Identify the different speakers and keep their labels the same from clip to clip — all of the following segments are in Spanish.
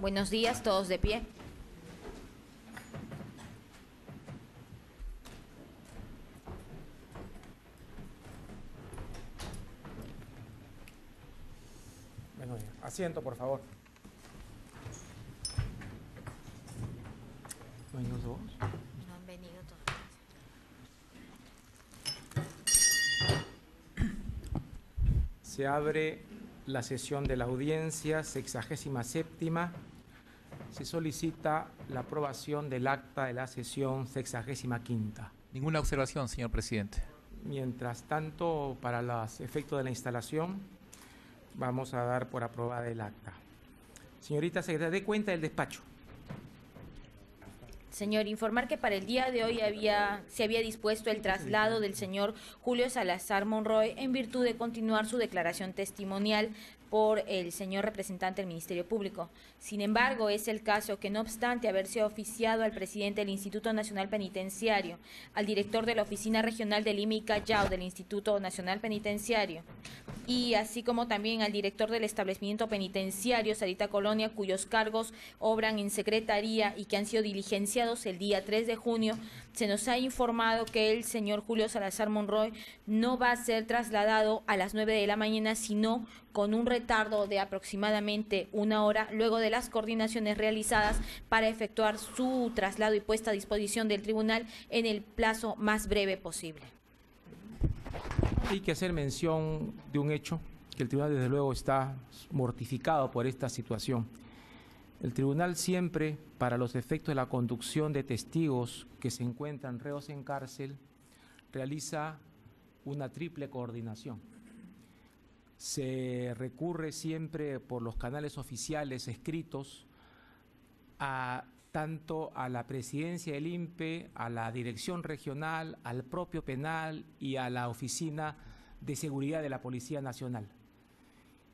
Speaker 1: Buenos días, todos de pie.
Speaker 2: Bueno, asiento, por favor. ¿No hay los dos?
Speaker 1: No han venido todavía.
Speaker 2: Se abre la sesión de la audiencia 67ª. Se solicita la aprobación del acta de la sesión 65ª.
Speaker 3: Ninguna observación, señor presidente.
Speaker 2: Mientras tanto, para los efectos de la instalación, vamos a dar por aprobada el acta. Señorita secretaria, dé cuenta del despacho.
Speaker 1: Señor, informar que para el día de hoy se había dispuesto el traslado del señor Julio Salazar Monroy en virtud de continuar su declaración testimonial por el señor representante del Ministerio Público. Sin embargo, es el caso que, no obstante haberse oficiado al presidente del Instituto Nacional Penitenciario, al director de la Oficina Regional de Lima y Callao del Instituto Nacional Penitenciario, y así como también al director del establecimiento penitenciario Sarita Colonia, cuyos cargos obran en secretaría y que han sido diligenciados el día 3 de junio, se nos ha informado que el señor Julio Salazar Monroy no va a ser trasladado a las 9 de la mañana, sino con un retardo de aproximadamente 1 hora, luego de las coordinaciones realizadas para efectuar su traslado y puesta a disposición del tribunal en el plazo más breve posible.
Speaker 2: Hay que hacer mención de un hecho, que el tribunal desde luego está mortificado por esta situación. El tribunal siempre, para los efectos de la conducción de testigos que se encuentran reos en cárcel, realiza una triple coordinación. Se recurre siempre por los canales oficiales escritos tanto a la presidencia del INPE, a la dirección regional, al propio penal y a la oficina de seguridad de la Policía Nacional.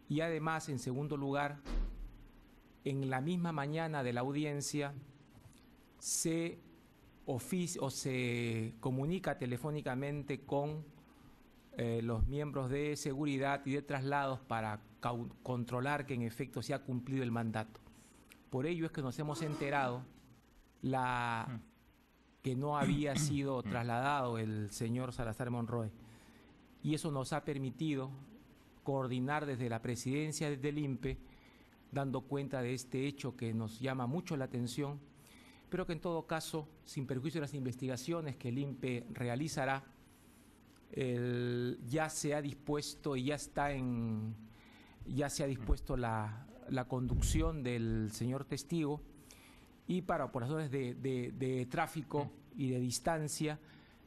Speaker 2: Y además, en segundo lugar, en la misma mañana de la audiencia se comunica telefónicamente con los miembros de seguridad y de traslados para controlar que en efecto se ha cumplido el mandato. Por ello es que nos hemos enterado que no había sido trasladado el señor Salazar Monroy, y eso nos ha permitido coordinar desde la presidencia del INPE, dando cuenta de este hecho que nos llama mucho la atención, pero que en todo caso, sin perjuicio de las investigaciones que el INPE realizará, ya se ha dispuesto y ya se ha dispuesto la conducción del señor testigo, y por razones de tráfico y de distancia,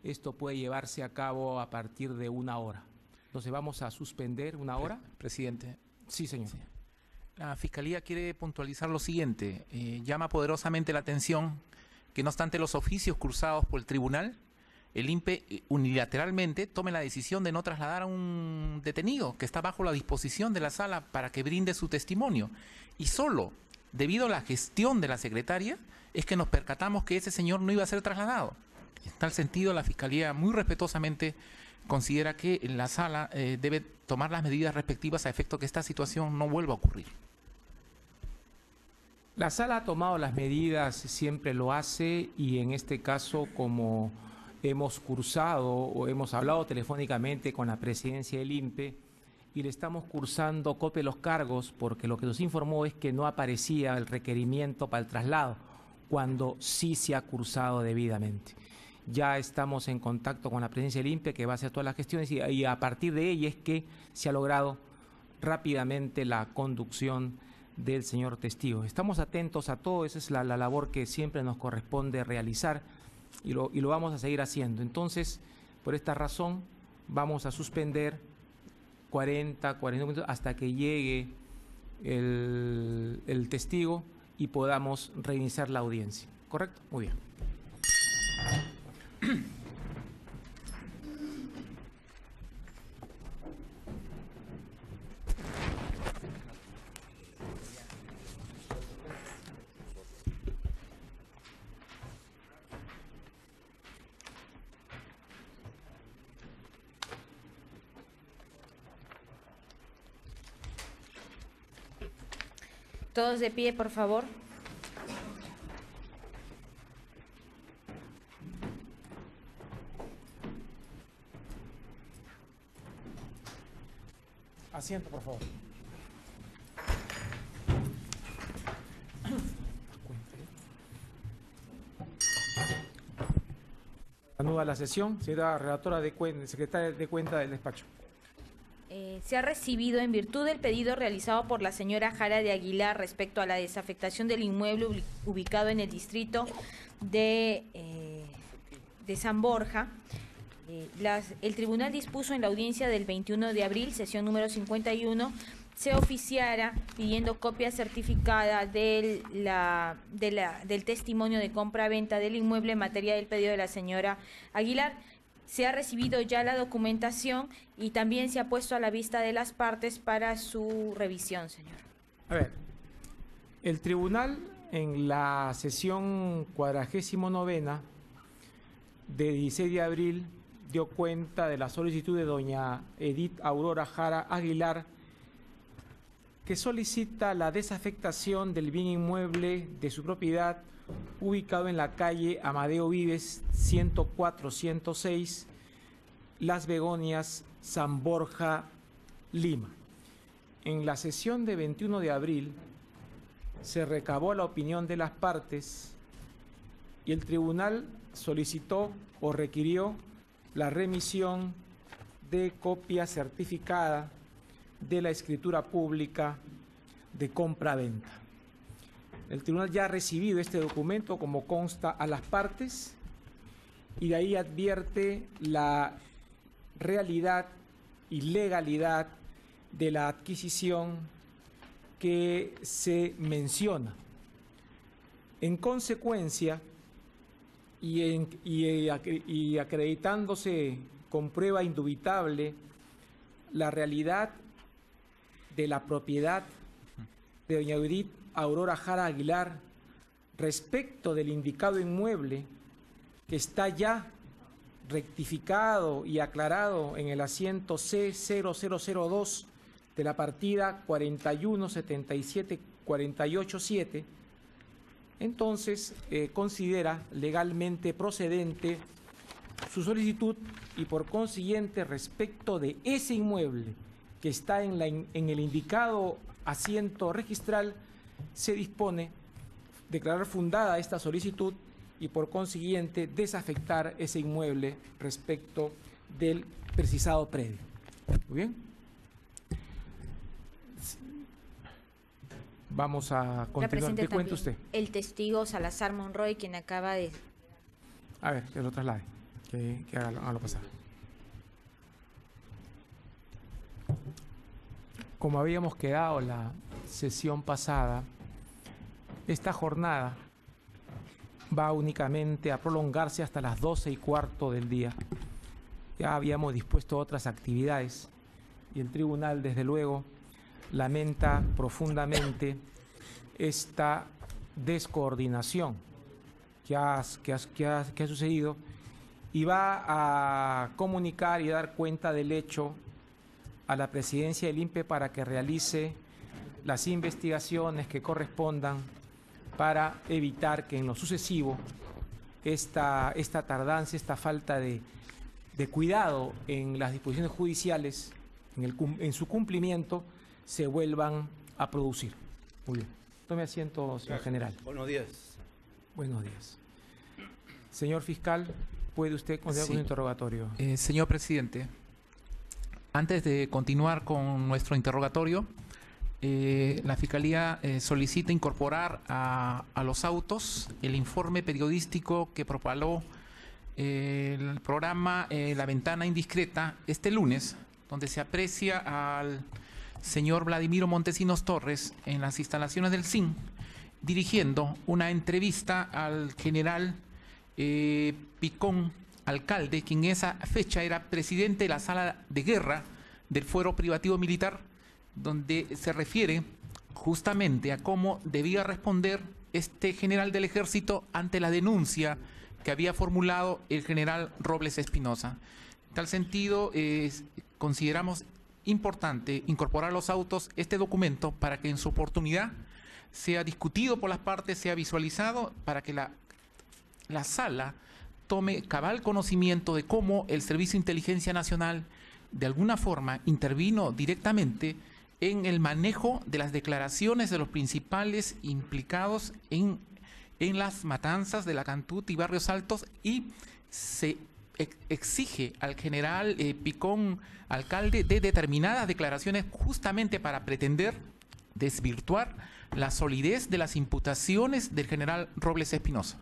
Speaker 2: esto puede llevarse a cabo a partir de 1 hora. Entonces vamos a suspender 1 hora.
Speaker 3: Presidente.
Speaker 2: Sí, señor.
Speaker 3: Sí. La Fiscalía quiere puntualizar lo siguiente. Llama poderosamente la atención que, no obstante los oficios cursados por el tribunal, el INPE unilateralmente tome la decisión de no trasladar a un detenido que está bajo la disposición de la sala para que brinde su testimonio. Y solo debido a la gestión de la secretaria es que nos percatamos que ese señor no iba a ser trasladado. En tal sentido, la Fiscalía muy respetuosamente considera que la sala debe tomar las medidas respectivas a efecto que esta situación no vuelva a ocurrir.
Speaker 2: La sala ha tomado las medidas, siempre lo hace, y en este caso, como hemos cursado o hemos hablado telefónicamente con la presidencia del INPE y le estamos cursando copia de los cargos, porque lo que nos informó es que no aparecía el requerimiento para el traslado, cuando sí se ha cursado debidamente. Ya estamos en contacto con la presidencia del INPE, que va a hacer todas las gestiones, y a partir de ella es que se ha logrado rápidamente la conducción del señor testigo. Estamos atentos a todo, esa es la labor que siempre nos corresponde realizar, y lo vamos a seguir haciendo. Entonces, por esta razón, vamos a suspender 40 minutos hasta que llegue el testigo y podamos reiniciar la audiencia. ¿Correcto? Muy bien.
Speaker 1: Todos de pie, por favor.
Speaker 2: Asiento, por favor. Anuda la sesión. Señora relatora de cuenta, secretaria de cuenta del despacho.
Speaker 1: Se ha recibido en virtud del pedido realizado por la señora Jara de Aguilar respecto a la desafectación del inmueble ubicado en el distrito de San Borja. El tribunal dispuso en la audiencia del 21 de abril, sesión número 51, se oficiara pidiendo copia certificada del testimonio de compra-venta del inmueble en materia del pedido de la señora Aguilar. Se ha recibido ya la documentación y también se ha puesto a la vista de las partes para su revisión, señor.
Speaker 2: A ver, el tribunal en la sesión 49 de 16 de abril dio cuenta de la solicitud de doña Edith Aurora Jara Aguilar, que solicita la desafectación del bien inmueble de su propiedad ubicado en la calle Amadeo Vives 104-106, Las Begonias, San Borja, Lima. En la sesión de 21 de abril se recabó la opinión de las partes y el tribunal solicitó o requirió la remisión de copia certificada de la escritura pública de compra-venta. El tribunal ya ha recibido este documento como consta a las partes y de ahí advierte la realidad y legalidad de la adquisición que se menciona. En consecuencia, y acreditándose con prueba indubitable la realidad de la propiedad de doña Edith Aurora Jara Aguilar respecto del indicado inmueble, que está ya rectificado y aclarado en el asiento C0002 de la partida 417748.7, entonces considera legalmente procedente su solicitud y por consiguiente respecto de ese inmueble que está en el indicado asiento registral, se dispone declarar fundada esta solicitud y por consiguiente desafectar ese inmueble respecto del precisado predio. Muy bien. Vamos a continuar. ¿Qué cuenta usted?
Speaker 1: El testigo Salazar Monroy, quien acaba de...
Speaker 2: A ver, que lo traslade, que haga lo pasar. Como habíamos quedado la sesión pasada, esta jornada va únicamente a prolongarse hasta las 12:15 del día. Ya habíamos dispuesto otras actividades y el tribunal, desde luego, lamenta profundamente esta descoordinación que ha sucedido y va a comunicar y dar cuenta del hecho a la presidencia del INPE para que realice las investigaciones que correspondan para evitar que en lo sucesivo esta tardanza, esta falta de cuidado en las disposiciones judiciales, en su cumplimiento, se vuelvan a producir. Muy bien. Tome asiento, señor general.
Speaker 4: Buenos días.
Speaker 2: Buenos días. Señor fiscal, ¿puede usted continuar con su interrogatorio?
Speaker 3: Señor presidente, antes de continuar con nuestro interrogatorio, la Fiscalía solicita incorporar a los autos el informe periodístico que propaló el programa La Ventana Indiscreta este lunes, donde se aprecia al señor Vladimiro Montesinos Torres en las instalaciones del SIN, dirigiendo una entrevista al general Picón, alcalde, quien en esa fecha era presidente de la sala de guerra del Fuero Privativo Militar, donde se refiere justamente a cómo debía responder este general del ejército ante la denuncia que había formulado el general Robles Espinosa. En tal sentido, consideramos importante incorporar a los autos este documento para que en su oportunidad sea discutido por las partes, sea visualizado, para que la sala tome cabal conocimiento de cómo el Servicio de Inteligencia Nacional de alguna forma intervino directamente en el manejo de las declaraciones de los principales implicados en las matanzas de la Cantuta y Barrios Altos, y se exige al general Picón, alcalde, de determinadas declaraciones justamente para pretender desvirtuar la solidez de las imputaciones del general Robles Espinosa.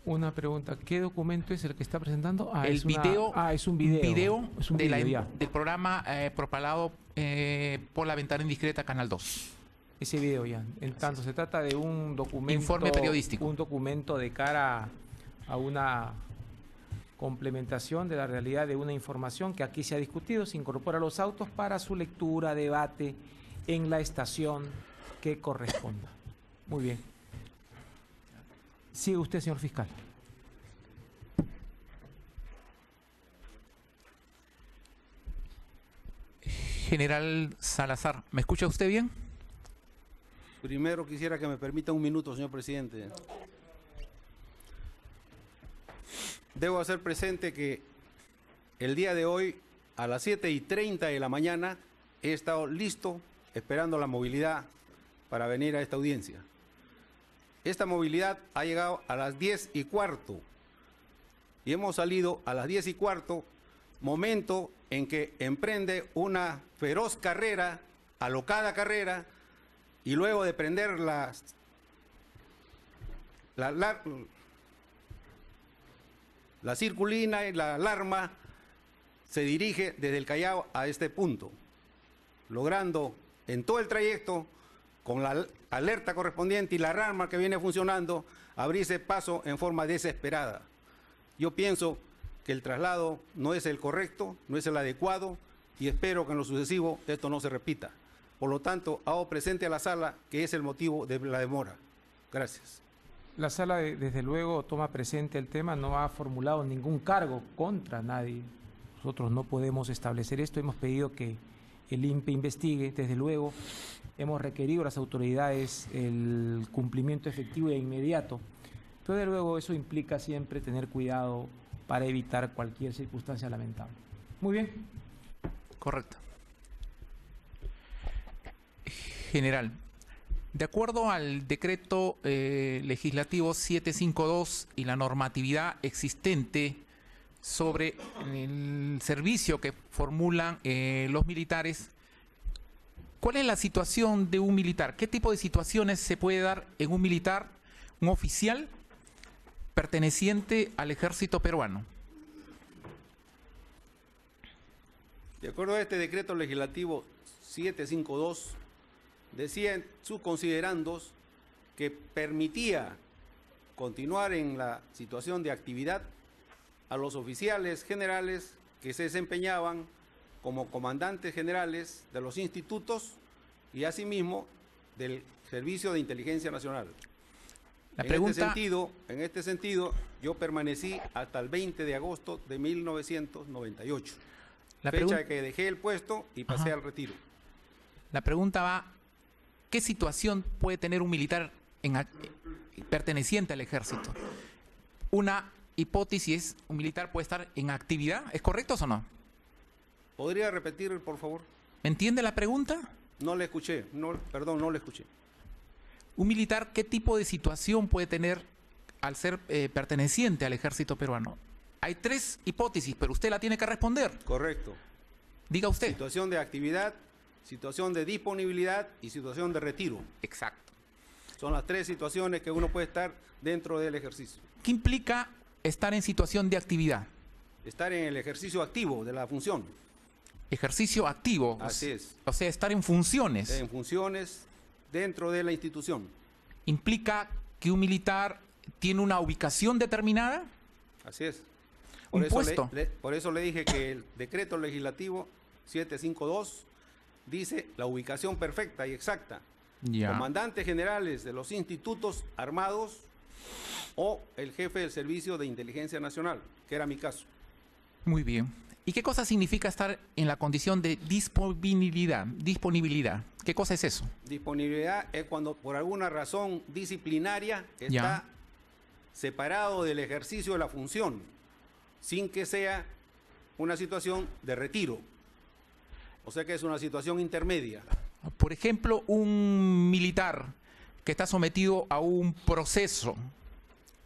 Speaker 2: Una pregunta, ¿qué documento es el que está presentando?
Speaker 3: Es un video.
Speaker 2: Es un video
Speaker 3: Del programa propalado por La Ventana Indiscreta, Canal 2.
Speaker 2: Ese video ya. En tanto, se trata de un documento...
Speaker 3: Informe periodístico.
Speaker 2: Un documento de cara a una complementación de la realidad de una información que aquí se ha discutido, se incorpora a los autos para su lectura, debate en la estación que corresponda. Muy bien. Sigue usted, señor fiscal.
Speaker 3: General Salazar, ¿me escucha usted bien?
Speaker 4: Primero quisiera que me permita un minuto, señor presidente. Debo hacer presente que el día de hoy, a las 7:30 de la mañana, he estado listo esperando la movilidad para venir a esta audiencia. Esta movilidad ha llegado a las 10:15 y hemos salido a las 10:15, momento en que emprende una feroz carrera, alocada carrera, y luego de prender la circulina y la alarma, se dirige desde el Callao a este punto, logrando en todo el trayecto, con la alerta correspondiente y la alarma que viene funcionando, abrirse paso en forma desesperada. Yo pienso que el traslado no es el correcto, no es el adecuado, y espero que en lo sucesivo esto no se repita. Por lo tanto, hago presente a la sala que es el motivo de la demora. Gracias.
Speaker 2: La sala, desde luego, toma presente el tema, no ha formulado ningún cargo contra nadie. Nosotros no podemos establecer esto, hemos pedido que el INPE investigue, desde luego, hemos requerido a las autoridades el cumplimiento efectivo e inmediato, pero desde luego eso implica siempre tener cuidado para evitar cualquier circunstancia lamentable. Muy bien.
Speaker 3: Correcto. General, de acuerdo al decreto legislativo 752 y la normatividad existente sobre el servicio que formulan los militares, ¿cuál es la situación de un militar? ¿Qué tipo de situaciones se puede dar en un militar, un oficial perteneciente al ejército peruano?
Speaker 4: De acuerdo a este decreto legislativo 752, decía en sus considerandos que permitía continuar en la situación de actividad a los oficiales generales que se desempeñaban como comandantes generales de los institutos y asimismo del Servicio de Inteligencia Nacional. En este sentido, yo permanecí hasta el 20 de agosto de 1998, fecha que dejé el puesto y pasé al retiro.
Speaker 3: La pregunta va, ¿qué situación puede tener un militar perteneciente al ejército? Una hipótesis, un militar puede estar en actividad, ¿es correcto o no?
Speaker 4: ¿Podría repetir, por favor?
Speaker 3: ¿Me entiende la pregunta?
Speaker 4: No le escuché, perdón, no le escuché.
Speaker 3: Un militar, ¿qué tipo de situación puede tener al ser perteneciente al ejército peruano? Hay tres hipótesis, pero usted la tiene que responder.
Speaker 4: Correcto.
Speaker 3: Diga usted.
Speaker 4: Situación de actividad, situación de disponibilidad y situación de retiro.
Speaker 3: Exacto.
Speaker 4: Son las tres situaciones que uno puede estar dentro del ejercicio.
Speaker 3: ¿Qué implica estar en situación de actividad?
Speaker 4: Estar en el ejercicio activo de la función.
Speaker 3: Ejercicio activo.
Speaker 4: Así es.
Speaker 3: O sea, estar en funciones.
Speaker 4: En funciones dentro de la institución.
Speaker 3: ¿Implica que un militar tiene una ubicación determinada?
Speaker 4: Así es.
Speaker 3: ¿Un puesto?
Speaker 4: Por eso le dije que el decreto legislativo 752 dice la ubicación perfecta y exacta.
Speaker 3: Ya.
Speaker 4: Comandantes generales de los institutos armados o el jefe del Servicio de Inteligencia Nacional, que era mi caso.
Speaker 3: Muy bien. ¿Y qué cosa significa estar en la condición de disponibilidad? ¿Qué cosa es eso?
Speaker 4: Disponibilidad es cuando por alguna razón disciplinaria está
Speaker 3: Ya.
Speaker 4: separado del ejercicio de la función, sin que sea una situación de retiro. O sea que es una situación intermedia.
Speaker 3: Por ejemplo, un militar que está sometido a un proceso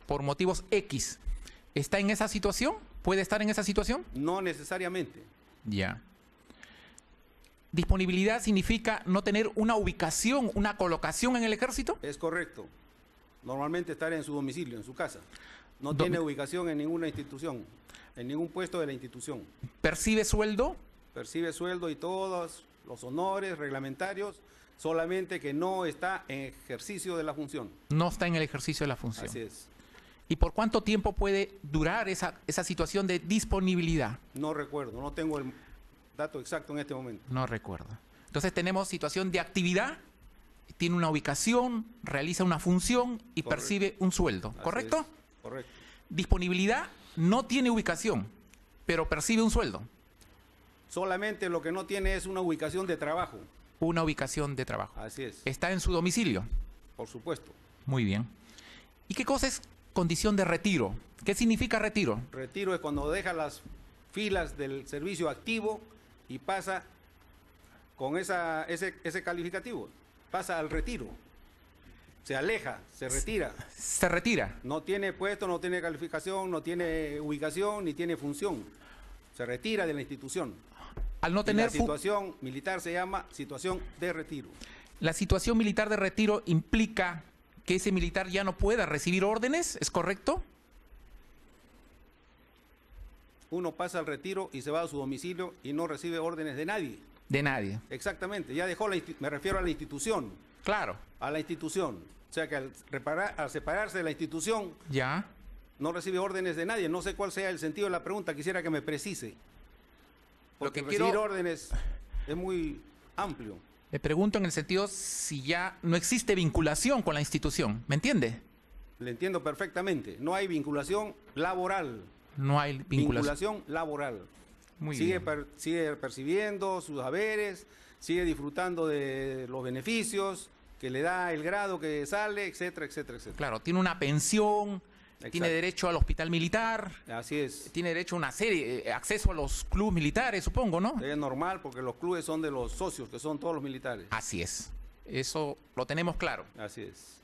Speaker 3: por motivos X, ¿está en esa situación? ¿Puede estar en esa situación?
Speaker 4: No necesariamente.
Speaker 3: Ya. ¿Disponibilidad significa no tener una ubicación, una colocación en el ejército?
Speaker 4: Es correcto. Normalmente estar en su domicilio, en su casa. No tiene ubicación en ninguna institución, en ningún puesto de la institución.
Speaker 3: ¿Percibe sueldo?
Speaker 4: Percibe sueldo y todos los honores reglamentarios, solamente que no está en ejercicio de la función.
Speaker 3: No está en el ejercicio de la función.
Speaker 4: Así es.
Speaker 3: ¿Y por cuánto tiempo puede durar esa situación de disponibilidad?
Speaker 4: No recuerdo, no tengo el dato exacto en este momento.
Speaker 3: No recuerdo. Entonces tenemos situación de actividad, tiene una ubicación, realiza una función y
Speaker 4: Correcto.
Speaker 3: percibe un sueldo,
Speaker 4: Así
Speaker 3: ¿correcto?
Speaker 4: es, correcto.
Speaker 3: Disponibilidad, no tiene ubicación, pero percibe un sueldo,
Speaker 4: Solamente lo que no tiene es una ubicación de trabajo.
Speaker 3: una ubicación de trabajo.
Speaker 4: Así es,
Speaker 3: Está en su domicilio.
Speaker 4: por supuesto.
Speaker 3: Muy bien. ¿Y qué cosa es condición de retiro? ¿Qué significa retiro?
Speaker 4: Retiro es cuando deja las filas del servicio activo y pasa con ese calificativo. Pasa al retiro. Se aleja, se retira.
Speaker 3: Se retira.
Speaker 4: No tiene puesto, no tiene calificación, no tiene ubicación, ni tiene función. Se retira de la institución.
Speaker 3: Al no
Speaker 4: Y
Speaker 3: tener
Speaker 4: la situación militar se llama situación de retiro.
Speaker 3: la situación militar de retiro implica que ese militar ya no pueda recibir órdenes, ¿es correcto?
Speaker 4: Uno pasa al retiro y se va a su domicilio y no recibe órdenes de nadie.
Speaker 3: De nadie.
Speaker 4: Exactamente, ya dejó me refiero a la institución.
Speaker 3: Claro.
Speaker 4: A la institución. O sea que al separarse de la institución
Speaker 3: Ya.
Speaker 4: no recibe órdenes de nadie. No sé cuál sea el sentido de la pregunta, quisiera que me precise. Porque
Speaker 3: que
Speaker 4: recibir
Speaker 3: quiero-
Speaker 4: órdenes es muy amplio.
Speaker 3: Le pregunto en el sentido si ya no existe vinculación con la institución, ¿me entiende?
Speaker 4: Le entiendo perfectamente. No hay vinculación laboral.
Speaker 3: No hay vinculación.
Speaker 4: Laboral.
Speaker 3: Muy
Speaker 4: sigue,
Speaker 3: bien.
Speaker 4: sigue percibiendo sus haberes, sigue disfrutando de los beneficios que le da el grado que sale, etcétera, etcétera, etcétera.
Speaker 3: Claro, tiene una pensión, tiene
Speaker 4: Exacto.
Speaker 3: derecho al hospital militar,
Speaker 4: Así es.
Speaker 3: tiene derecho a una serie, acceso a los clubes militares, supongo, ¿no?
Speaker 4: Es normal porque los clubes son de los socios, que son todos los militares.
Speaker 3: Así es. Eso lo tenemos claro.
Speaker 4: Así es.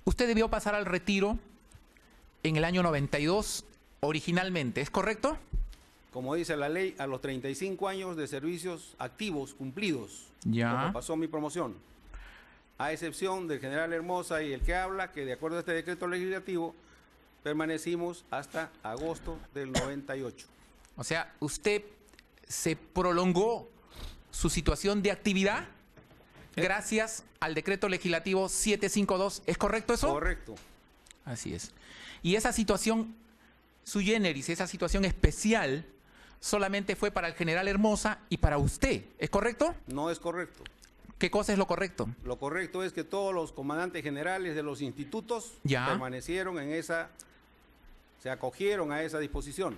Speaker 3: Usted debió pasar al retiro en el año 92 originalmente, ¿es correcto?
Speaker 4: Como dice la ley, a los 35 años de servicios activos cumplidos,
Speaker 3: Ya.
Speaker 4: como pasó mi promoción, a excepción del general Hermosa y el que habla, que de acuerdo a este decreto legislativo, permanecimos hasta agosto del 98.
Speaker 3: O sea, usted se prolongó su situación de actividad gracias al decreto legislativo 752, ¿es correcto eso?
Speaker 4: Correcto.
Speaker 3: Así es. Y esa situación sui generis, esa situación especial, solamente fue para el general Hermosa y para usted, ¿es correcto?
Speaker 4: No es correcto.
Speaker 3: ¿Qué cosa es lo correcto?
Speaker 4: Lo correcto es que todos los comandantes generales de los institutos
Speaker 3: Ya.
Speaker 4: permanecieron en esa, se acogieron a esa disposición.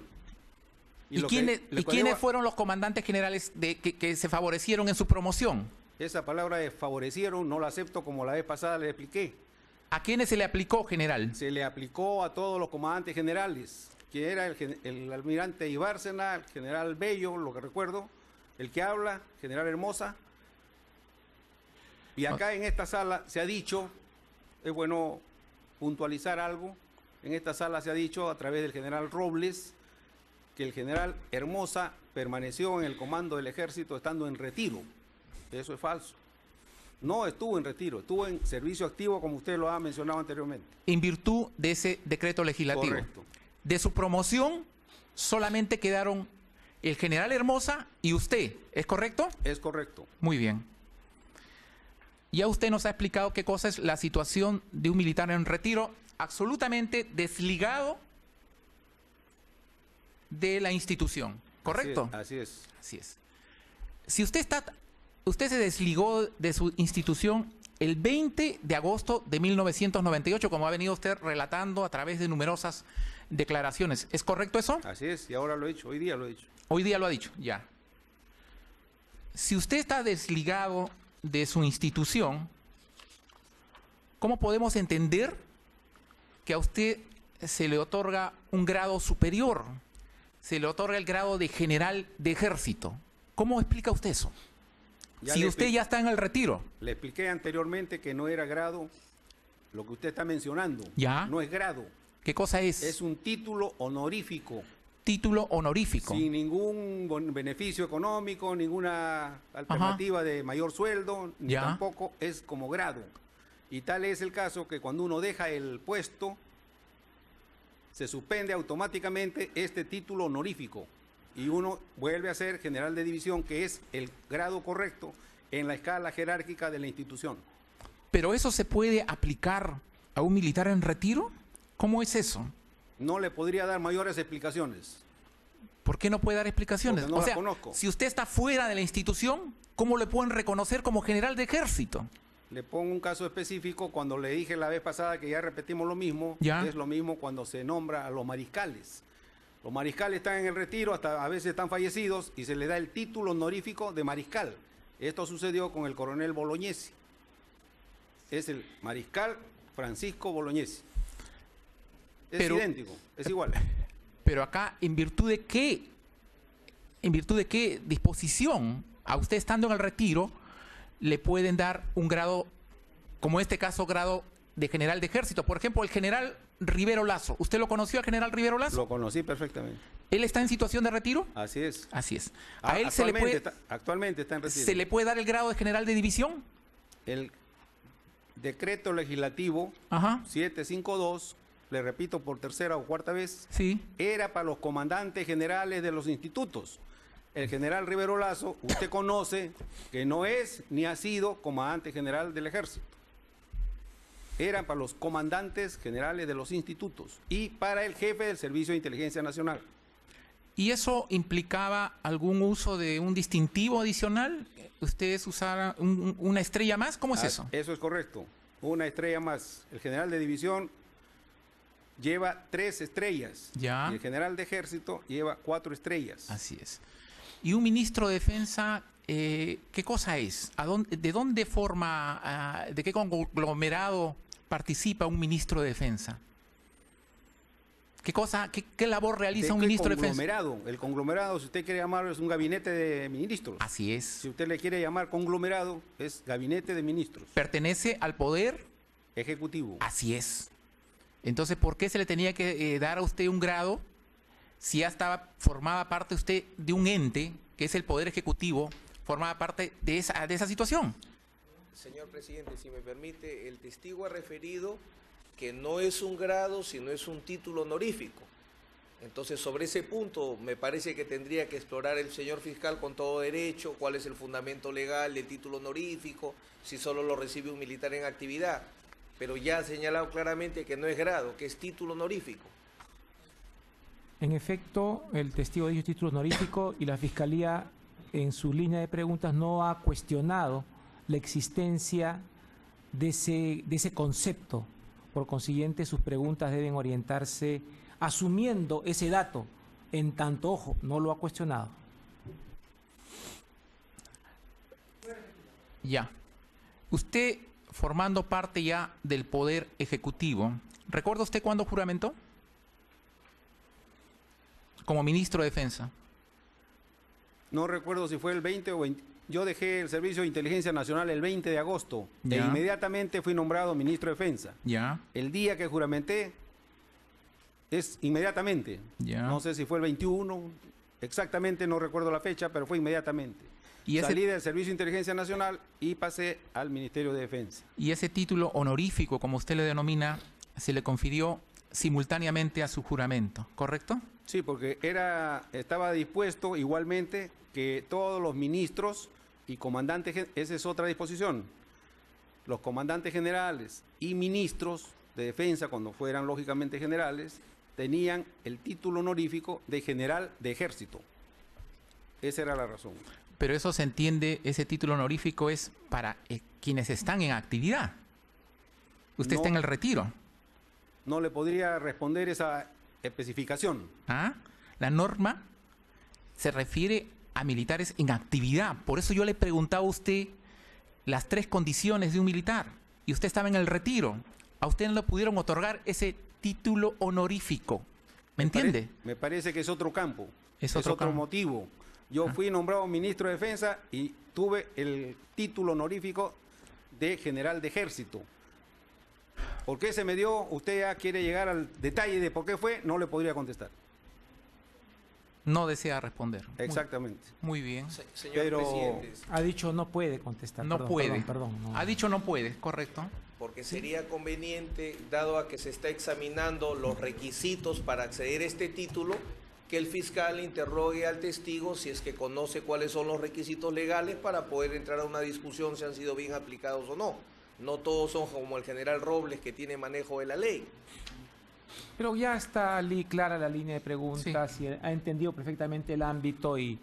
Speaker 3: ¿Y
Speaker 4: lo que-
Speaker 3: quiénes,
Speaker 4: lo
Speaker 3: y
Speaker 4: que
Speaker 3: quiénes
Speaker 4: digo-
Speaker 3: fueron los comandantes generales que se favorecieron en su promoción?
Speaker 4: Esa palabra de favorecieron no la acepto, como la vez pasada le expliqué.
Speaker 3: ¿A quiénes se le aplicó, general?
Speaker 4: Se le aplicó a todos los comandantes generales, que era el almirante Ibárcena, el general Bello, lo que recuerdo, el que habla, general Hermosa. Y acá en esta sala se ha dicho, es bueno puntualizar algo, en esta sala se ha dicho a través del general Robles que el general Hermosa permaneció en el comando del ejército estando en retiro. Eso es falso. No estuvo en retiro, estuvo en servicio activo, como usted lo ha mencionado anteriormente.
Speaker 3: En virtud de ese decreto legislativo.
Speaker 4: Correcto.
Speaker 3: De su promoción solamente quedaron el general Hermosa y usted, ¿es correcto?
Speaker 4: Es correcto.
Speaker 3: Muy bien. Ya usted nos ha explicado qué cosa es la situación de un militar en retiro absolutamente desligado de la institución, ¿correcto?
Speaker 4: Así es.
Speaker 3: Así es. Si usted se desligó de su institución el 20 de agosto de 1998, como ha venido usted relatando a través de numerosas declaraciones, ¿es correcto eso?
Speaker 4: Así es, y ahora lo he dicho, hoy día lo he dicho.
Speaker 3: Hoy día lo ha dicho, ya. Si usted está desligado de su institución, ¿cómo podemos entender que a usted se le otorga un grado superior? Se le otorga el grado de general de ejército. ¿Cómo explica usted eso? Si usted ya está en el retiro.
Speaker 4: Le expliqué anteriormente que no era grado lo que usted está mencionando.
Speaker 3: ¿Ya?
Speaker 4: No es grado.
Speaker 3: ¿Qué cosa es?
Speaker 4: Es un título honorífico.
Speaker 3: Título honorífico.
Speaker 4: Sin ningún beneficio económico, ninguna alternativa de mayor sueldo, ni
Speaker 3: Ya.
Speaker 4: tampoco es como grado. Y tal es el caso que cuando uno deja el puesto, se suspende automáticamente este título honorífico y uno vuelve a ser general de división, que es el grado correcto en la escala jerárquica de la institución.
Speaker 3: ¿Pero eso se puede aplicar a un militar en retiro? ¿Cómo es eso?
Speaker 4: No le podría dar mayores explicaciones.
Speaker 3: ¿Por qué no puede dar explicaciones?
Speaker 4: Porque no
Speaker 3: o
Speaker 4: la
Speaker 3: sea,
Speaker 4: conozco.
Speaker 3: si usted está fuera de la institución, ¿cómo le pueden reconocer como general de ejército?
Speaker 4: Le pongo un caso específico. Cuando le dije la vez pasada que ya repetimos lo mismo,
Speaker 3: Ya.
Speaker 4: es lo mismo cuando se nombra a los mariscales. Los mariscales están en el retiro, hasta a veces están fallecidos, y se le da el título honorífico de mariscal. Esto sucedió con el coronel Bolognesi. Es el mariscal Francisco Bolognesi. Es
Speaker 3: Pero-
Speaker 4: idéntico, es igual.
Speaker 3: Pero acá, ¿en virtud de qué? ¿En virtud de qué disposición a usted estando en el retiro le pueden dar un grado, como en este caso, grado de general de ejército? Por ejemplo, el general Rivero Lazo. ¿Usted lo conoció al general Rivero Lazo?
Speaker 4: Lo conocí perfectamente.
Speaker 3: ¿Él está en situación de retiro?
Speaker 4: Así es.
Speaker 3: Así es. ¿A él se le
Speaker 4: Actualmente está en retiro.
Speaker 3: se le puede dar el grado de general de división?
Speaker 4: El decreto legislativo
Speaker 3: Ajá,
Speaker 4: 752, le repito por tercera o cuarta vez,
Speaker 3: sí.
Speaker 4: era para los comandantes generales de los institutos. El general Rivero Lazo, usted conoce que no es ni ha sido comandante general del ejército. Era para los comandantes generales de los institutos y para el jefe del Servicio de Inteligencia Nacional.
Speaker 3: ¿Y eso implicaba algún uso de un distintivo adicional? ¿Ustedes usaran una estrella más? ¿Cómo es eso?
Speaker 4: Eso es correcto. Una estrella más. El general de división lleva 3 estrellas.
Speaker 3: Ya.
Speaker 4: Y el general de ejército lleva 4 estrellas.
Speaker 3: Así es. ¿Y un ministro de defensa, qué cosa es? ¿De dónde forma, de qué conglomerado participa un ministro de defensa? ¿Qué cosa, qué labor realiza un ministro de defensa?
Speaker 4: El conglomerado, si usted quiere llamarlo, es un gabinete de ministros.
Speaker 3: Así es.
Speaker 4: Si usted le quiere llamar conglomerado, es gabinete de ministros.
Speaker 3: Pertenece al poder.
Speaker 4: Ejecutivo.
Speaker 3: Así es. Entonces, ¿por qué se le tenía que dar a usted un grado si ya formaba parte usted de un ente, que es el Poder Ejecutivo, formaba parte de esa situación?
Speaker 5: Señor presidente, si me permite, el testigo ha referido que no es un grado, sino es un título honorífico. Entonces, sobre ese punto, me parece que tendría que explorar el señor fiscal con todo derecho cuál es el fundamento legal del título honorífico, si solo lo recibe un militar en actividad. Pero ya ha señalado claramente que no es grado, que es título honorífico.
Speaker 2: En efecto, el testigo dijo título honorífico y la Fiscalía en su línea de preguntas no ha cuestionado la existencia de ese concepto. Por consiguiente, sus preguntas deben orientarse asumiendo ese dato. En tanto, ojo, no lo ha cuestionado.
Speaker 3: Ya. Usted, formando parte ya del Poder Ejecutivo, ¿recuerda usted cuándo juramentó? Como ministro de Defensa.
Speaker 4: No recuerdo si fue el 20 o 20. Yo dejé el Servicio de Inteligencia Nacional el 20 de agosto e
Speaker 3: Ya.
Speaker 4: inmediatamente fui nombrado ministro de Defensa.
Speaker 3: Ya.
Speaker 4: El día que juramenté es inmediatamente.
Speaker 3: Ya.
Speaker 4: No sé si fue el 21, exactamente no recuerdo la fecha, pero fue inmediatamente.
Speaker 3: Y ese-
Speaker 4: Salí del Servicio de Inteligencia Nacional y pasé al Ministerio de Defensa.
Speaker 3: Y ese título honorífico, como usted le denomina, se le confirió simultáneamente a su juramento, ¿correcto?
Speaker 4: Sí, porque estaba dispuesto igualmente que todos los ministros y comandantes, esa es otra disposición, los comandantes generales y ministros de defensa, cuando fueran lógicamente generales, tenían el título honorífico de general de ejército. Esa era la razón.
Speaker 3: Pero eso se entiende, ese título honorífico es para quienes están en actividad. Usted
Speaker 4: No.
Speaker 3: está en el retiro.
Speaker 4: No le podría responder esa especificación.
Speaker 3: ¿Ah? La norma se refiere a militares en actividad. Por eso yo le preguntaba a usted las 3 condiciones de un militar. Y usted estaba en el retiro. A usted no le pudieron otorgar ese título honorífico. ¿Me entiende?
Speaker 4: Me parece que es otro campo.
Speaker 3: Es
Speaker 4: otro
Speaker 3: campo.
Speaker 4: motivo. Yo fui nombrado ministro de Defensa y tuve el título honorífico de general de ejército. ¿Por qué se me dio? Usted ya quiere llegar al detalle de por qué fue, no le podría contestar.
Speaker 3: No desea responder.
Speaker 4: Exactamente.
Speaker 3: Muy bien.
Speaker 5: Señor
Speaker 4: Pero
Speaker 5: presidente,
Speaker 2: Ha dicho no puede contestar.
Speaker 3: No puede.
Speaker 2: Perdón, no.
Speaker 3: Ha dicho no puede, correcto.
Speaker 5: porque sería conveniente, dado a que se está examinando los requisitos para acceder a este título, que el fiscal interrogue al testigo si es que conoce cuáles son los requisitos legales para poder entrar a una discusión si han sido bien aplicados o no. No todos son como el general Robles, que tiene manejo de la ley.
Speaker 2: Pero ya está clara la línea de preguntas y ha entendido perfectamente el ámbito y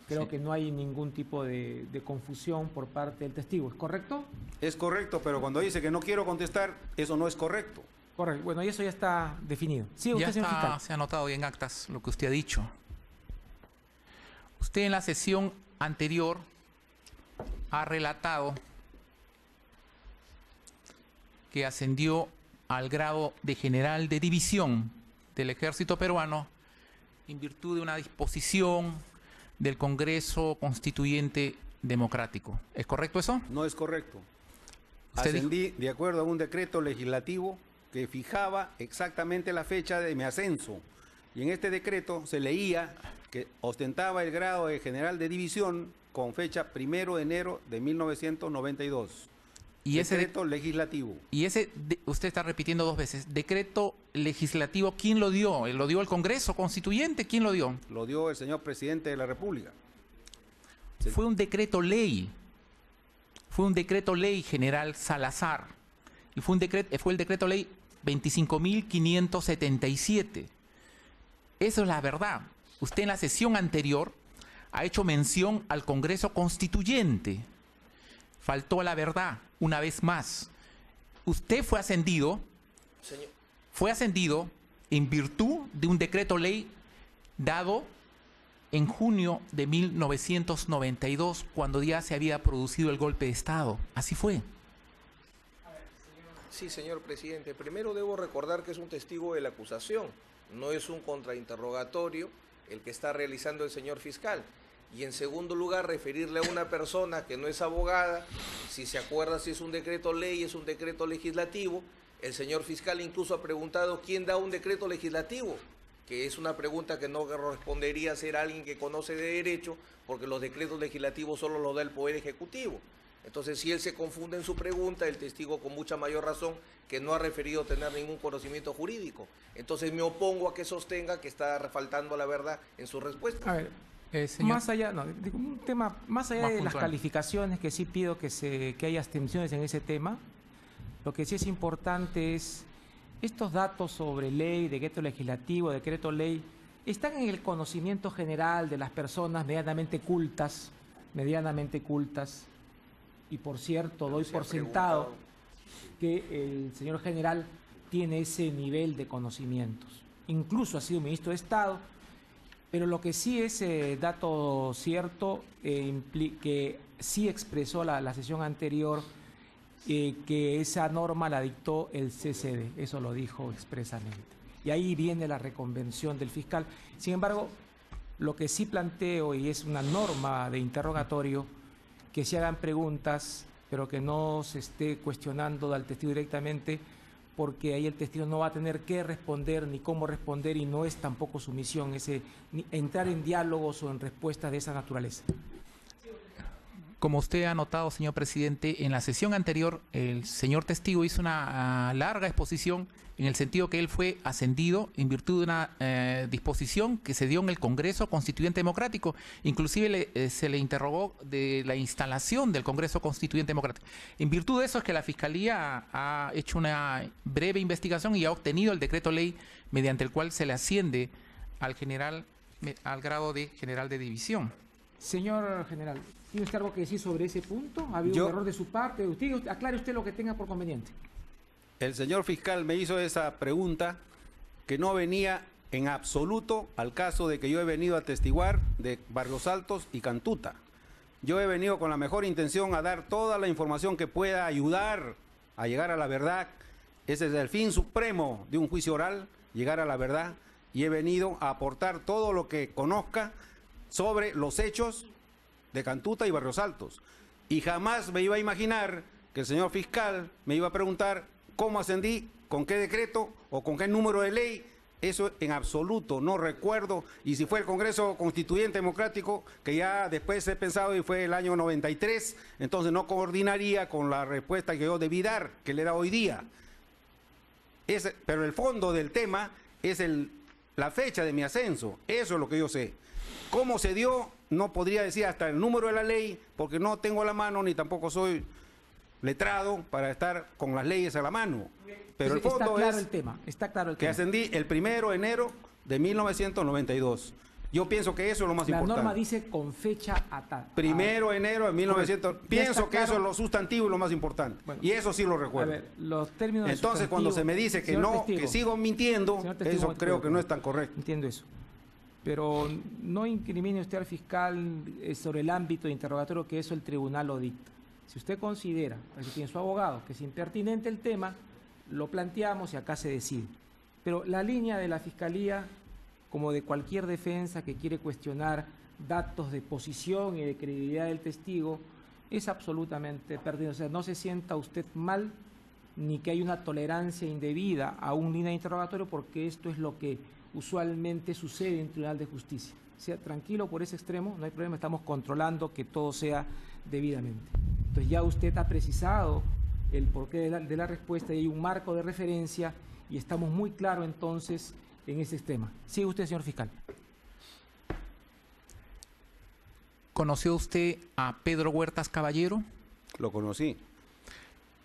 Speaker 2: creo que no hay ningún tipo de confusión por parte del testigo. ¿Es correcto?
Speaker 4: es correcto, pero cuando dice que no quiero contestar, eso no es correcto.
Speaker 2: Correcto. Bueno, y eso ya está definido. Sí,
Speaker 3: Ya
Speaker 2: usted, señor
Speaker 3: está,
Speaker 2: fiscal.
Speaker 3: se ha anotado bien actas lo que usted ha dicho. Usted en la sesión anterior ha relatado que ascendió al grado de general de división del ejército peruano en virtud de una disposición del Congreso Constituyente Democrático. ¿Es correcto eso?
Speaker 4: No es correcto.
Speaker 3: Usted dijo-
Speaker 4: Ascendí de acuerdo a un decreto legislativo que fijaba exactamente la fecha de mi ascenso. Y en este decreto se leía que ostentaba el grado de general de división con fecha 1 de enero de 1992.
Speaker 3: Y ese,
Speaker 4: Decreto legislativo.
Speaker 3: usted está repitiendo 2 veces. Decreto legislativo, ¿quién lo dio? ¿Lo dio el Congreso Constituyente? ¿Quién lo dio?
Speaker 4: Lo dio el señor presidente de la República. Sí.
Speaker 3: Fue un decreto ley. Fue un decreto ley, general Salazar. Y fue el decreto ley 25.577. Eso es la verdad. Usted en la sesión anterior ha hecho mención al Congreso Constituyente. Faltó a la verdad, una vez más. Usted fue ascendido en virtud de un decreto ley dado en junio de 1992, cuando ya se había producido el golpe de Estado. Así fue.
Speaker 5: Sí, señor presidente. Primero debo recordar que es un testigo de la acusación, no es un contrainterrogatorio el que está realizando el señor fiscal. Y en segundo lugar, referirle a una persona que no es abogada, si se acuerda si es un decreto ley, es un decreto legislativo. El señor fiscal incluso ha preguntado quién da un decreto legislativo, que es una pregunta que no correspondería ser alguien que conoce de derecho, porque los decretos legislativos solo los da el Poder Ejecutivo. Entonces, si él se confunde en su pregunta, el testigo con mucha mayor razón que no ha referido tener ningún conocimiento jurídico. Entonces, me opongo a que sostenga que está faltando a la verdad en su respuesta.
Speaker 2: A ver,
Speaker 3: Señor,
Speaker 2: más allá, no, digo, un tema, más allá
Speaker 3: Más
Speaker 2: de las
Speaker 3: puntual.
Speaker 2: calificaciones, que sí pido que haya abstenciones en ese tema, lo que sí es importante es estos datos sobre ley, decreto legislativo, decreto ley, están en el conocimiento general de las personas medianamente cultas, y por cierto, doy
Speaker 5: Se
Speaker 2: por
Speaker 5: ha
Speaker 2: sentado
Speaker 5: preguntado.
Speaker 2: que el señor general tiene ese nivel de conocimientos. Incluso ha sido ministro de Estado, pero lo que sí es dato cierto, que sí expresó la sesión anterior, que esa norma la dictó el CCD, eso lo dijo expresamente. Y ahí viene la reconvención del fiscal. Sin embargo, lo que sí planteo, y es una norma de interrogatorio, que se hagan preguntas, pero que no se esté cuestionando al testigo directamente, porque ahí el testigo no va a tener que responder ni cómo responder, y no es tampoco su misión entrar en diálogos o en respuestas de esa naturaleza.
Speaker 3: como usted ha notado, señor presidente, en la sesión anterior el señor testigo hizo una larga exposición en el sentido que él fue ascendido en virtud de una disposición que se dio en el Congreso Constituyente Democrático. Inclusive se le interrogó de la instalación del Congreso Constituyente Democrático. En virtud de eso es que la Fiscalía ha hecho una breve investigación y ha obtenido el decreto ley mediante el cual se le asciende al general al grado de general de división.
Speaker 2: Señor general, ¿tiene usted algo que decir sobre ese punto? ¿Ha habido un error de su parte? Aclare usted lo que tenga por conveniente.
Speaker 4: El señor fiscal me hizo esa pregunta que no venía en absoluto al caso de que yo he venido a atestiguar de Barrios Altos y Cantuta. Yo he venido con la mejor intención a dar toda la información que pueda ayudar a llegar a la verdad. Ese es el fin supremo de un juicio oral, llegar a la verdad, y he venido a aportar todo lo que conozca sobre los hechos de Cantuta y Barrios Altos. Y jamás me iba a imaginar que el señor fiscal me iba a preguntar cómo ascendí, con qué decreto o con qué número de ley. Eso en absoluto no recuerdo, y si fue el Congreso Constituyente Democrático, que ya después he pensado y fue el año 93, entonces no coordinaría con la respuesta que yo debí dar, que le da hoy día. Pero el fondo del tema es la fecha de mi ascenso, eso es lo que yo sé. ¿Cómo se dio? No podría decir hasta el número de la ley, porque no tengo a la mano, ni tampoco soy letrado para estar con las leyes a la mano. Pero el fondo
Speaker 2: está claro
Speaker 4: es
Speaker 2: el tema, está claro el
Speaker 4: que
Speaker 2: tema.
Speaker 4: ascendí el 1 de enero de 1992. Yo pienso que eso es lo más
Speaker 2: La
Speaker 4: importante.
Speaker 2: norma dice con fecha atada.
Speaker 4: 1 de enero de 1900.
Speaker 2: Ya
Speaker 4: Pienso
Speaker 2: está
Speaker 4: que
Speaker 2: claro.
Speaker 4: eso es lo sustantivo y lo más importante.
Speaker 2: Bueno,
Speaker 4: y eso sí lo
Speaker 2: A
Speaker 4: recuerdo.
Speaker 2: ver, los términos
Speaker 4: Entonces, cuando se me dice que
Speaker 2: señor
Speaker 4: no,
Speaker 2: testigo,
Speaker 4: que sigo mintiendo,
Speaker 2: señor testigo,
Speaker 4: eso creo que no es tan correcto.
Speaker 2: Entiendo eso. Pero no incrimine usted al fiscal sobre el ámbito de interrogatorio que eso el tribunal lo dicta. Si usted considera, así tiene su abogado, que es impertinente el tema, lo planteamos y acá se decide. Pero la línea de la Fiscalía, como de cualquier defensa que quiere cuestionar datos de posición y de credibilidad del testigo, es absolutamente perdido. O sea, no se sienta usted mal ni que hay una tolerancia indebida a un línea de interrogatorio, porque esto es lo que usualmente sucede en el Tribunal de Justicia. O sea, tranquilo por ese extremo, no hay problema, estamos controlando que todo sea debidamente. Entonces ya usted ha precisado el porqué de la respuesta y hay un marco de referencia y estamos muy claros entonces en ese tema. Sigue usted, señor fiscal.
Speaker 3: ¿Conoció usted a Pedro Huertas Caballero?
Speaker 4: Lo conocí.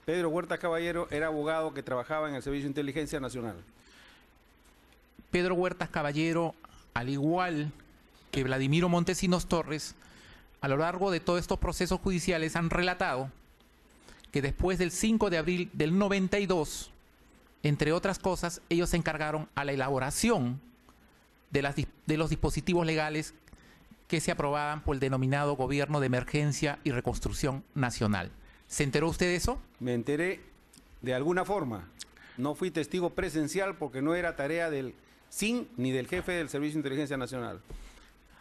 Speaker 4: Pedro Huerta Caballero era abogado que trabajaba en el Servicio de Inteligencia Nacional.
Speaker 3: Pedro Huertas Caballero, al igual que Vladimiro Montesinos Torres, a lo largo de todos estos procesos judiciales han relatado que después del 5 de abril del 92, entre otras cosas, ellos se encargaron a la elaboración de los dispositivos legales que se aprobaban por el denominado Gobierno de Emergencia y Reconstrucción Nacional. ¿Se enteró usted de eso?
Speaker 4: Me enteré de alguna forma. No fui testigo presencial porque no era tarea del SIN ni del jefe del Servicio de Inteligencia Nacional.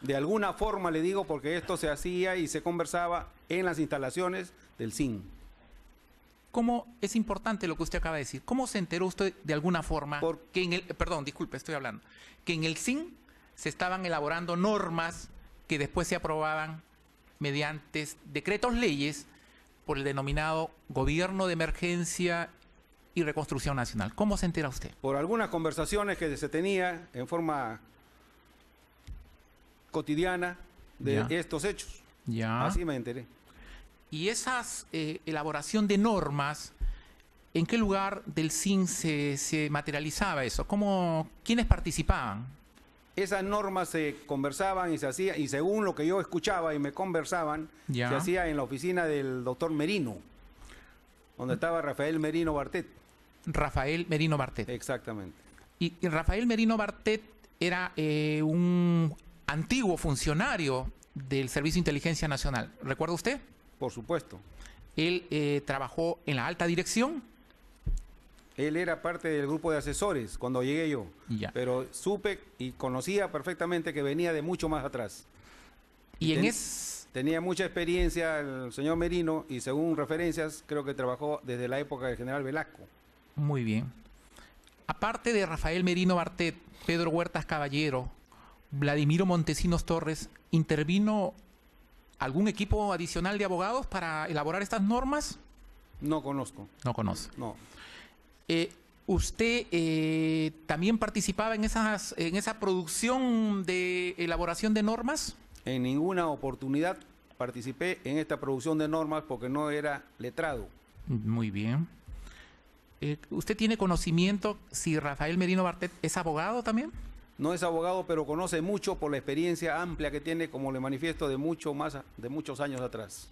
Speaker 4: De alguna forma le digo porque esto se hacía y se conversaba en las instalaciones del SIN.
Speaker 3: ¿Cómo es importante lo que usted acaba de decir? ¿Cómo se enteró usted de alguna forma que en el, perdón, disculpe, estoy hablando, que en el SIN se estaban elaborando normas que después se aprobaban mediante decretos leyes por el denominado Gobierno de Emergencia y Reconstrucción Nacional? ¿Cómo se entera usted?
Speaker 4: Por algunas conversaciones que se tenía en forma cotidiana de
Speaker 3: Ya.
Speaker 4: estos hechos.
Speaker 3: Ya.
Speaker 4: Así me enteré.
Speaker 3: Y esas elaboración de normas, ¿en qué lugar del SIN se materializaba eso? ¿Quiénes participaban?
Speaker 4: Esas normas se conversaban y se hacía, y según lo que yo escuchaba y me conversaban,
Speaker 3: Ya.
Speaker 4: se hacía en la oficina del doctor Merino, donde estaba Rafael Merino Bartet.
Speaker 3: Rafael Merino Bartet.
Speaker 4: Exactamente.
Speaker 3: Y Rafael Merino Bartet era un antiguo funcionario del Servicio de Inteligencia Nacional. ¿Recuerda usted?
Speaker 4: Por supuesto.
Speaker 3: Él trabajó en la alta dirección.
Speaker 4: Él era parte del grupo de asesores cuando llegué yo.
Speaker 3: Ya.
Speaker 4: Pero supe y conocía perfectamente que venía de mucho más atrás.
Speaker 3: Y en
Speaker 4: Tenía mucha experiencia el señor Merino y según referencias creo que trabajó desde la época del general Velasco.
Speaker 3: Muy bien. Aparte de Rafael Merino Bartet, Pedro Huertas Caballero, Vladimiro Montesinos Torres, ¿intervino algún equipo adicional de abogados para elaborar estas normas?
Speaker 4: No conozco.
Speaker 3: No conoce.
Speaker 4: No.
Speaker 3: ¿Usted también participaba en esa producción de elaboración de normas?
Speaker 4: En ninguna oportunidad participé en esta producción de normas porque no era letrado.
Speaker 3: Muy bien. ¿Usted tiene conocimiento si Rafael Merino Bartet es abogado también?
Speaker 4: No es abogado, pero conoce mucho por la experiencia amplia que tiene, como le manifiesto, de muchos años atrás.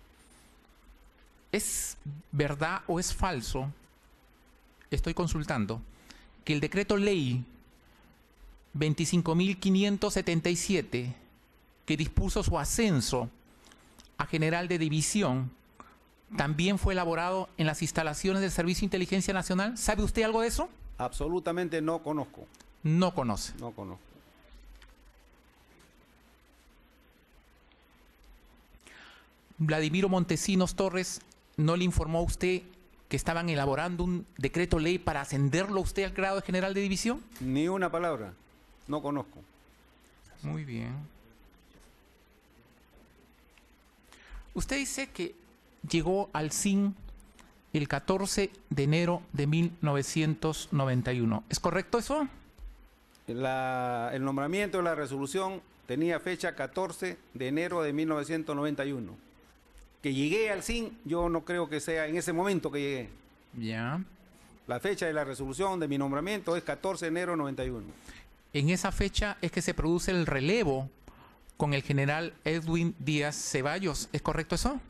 Speaker 3: ¿Es verdad o es falso? Estoy consultando que el decreto ley 25.577, que dispuso su ascenso a general de división, también fue elaborado en las instalaciones del Servicio de Inteligencia Nacional? ¿Sabe usted algo de eso?
Speaker 4: Absolutamente no conozco.
Speaker 3: No conoce.
Speaker 4: No conozco.
Speaker 3: Vladimiro Montesinos Torres, ¿no le informó a usted que estaban elaborando un decreto ley para ascenderlo a usted al grado de general de división?
Speaker 4: Ni una palabra. No conozco.
Speaker 3: Muy bien. Usted dice que llegó al CIN el 14 de enero de 1991. ¿Es correcto eso?
Speaker 4: El nombramiento de la resolución tenía fecha 14 de enero de 1991. Que llegué al CIN, yo no creo que sea en ese momento que llegué.
Speaker 3: Ya.
Speaker 4: La fecha de la resolución de mi nombramiento es 14 de enero de 91.
Speaker 3: En esa fecha es que se produce el relevo con el general Edwin Díaz Ceballos. ¿Es correcto eso?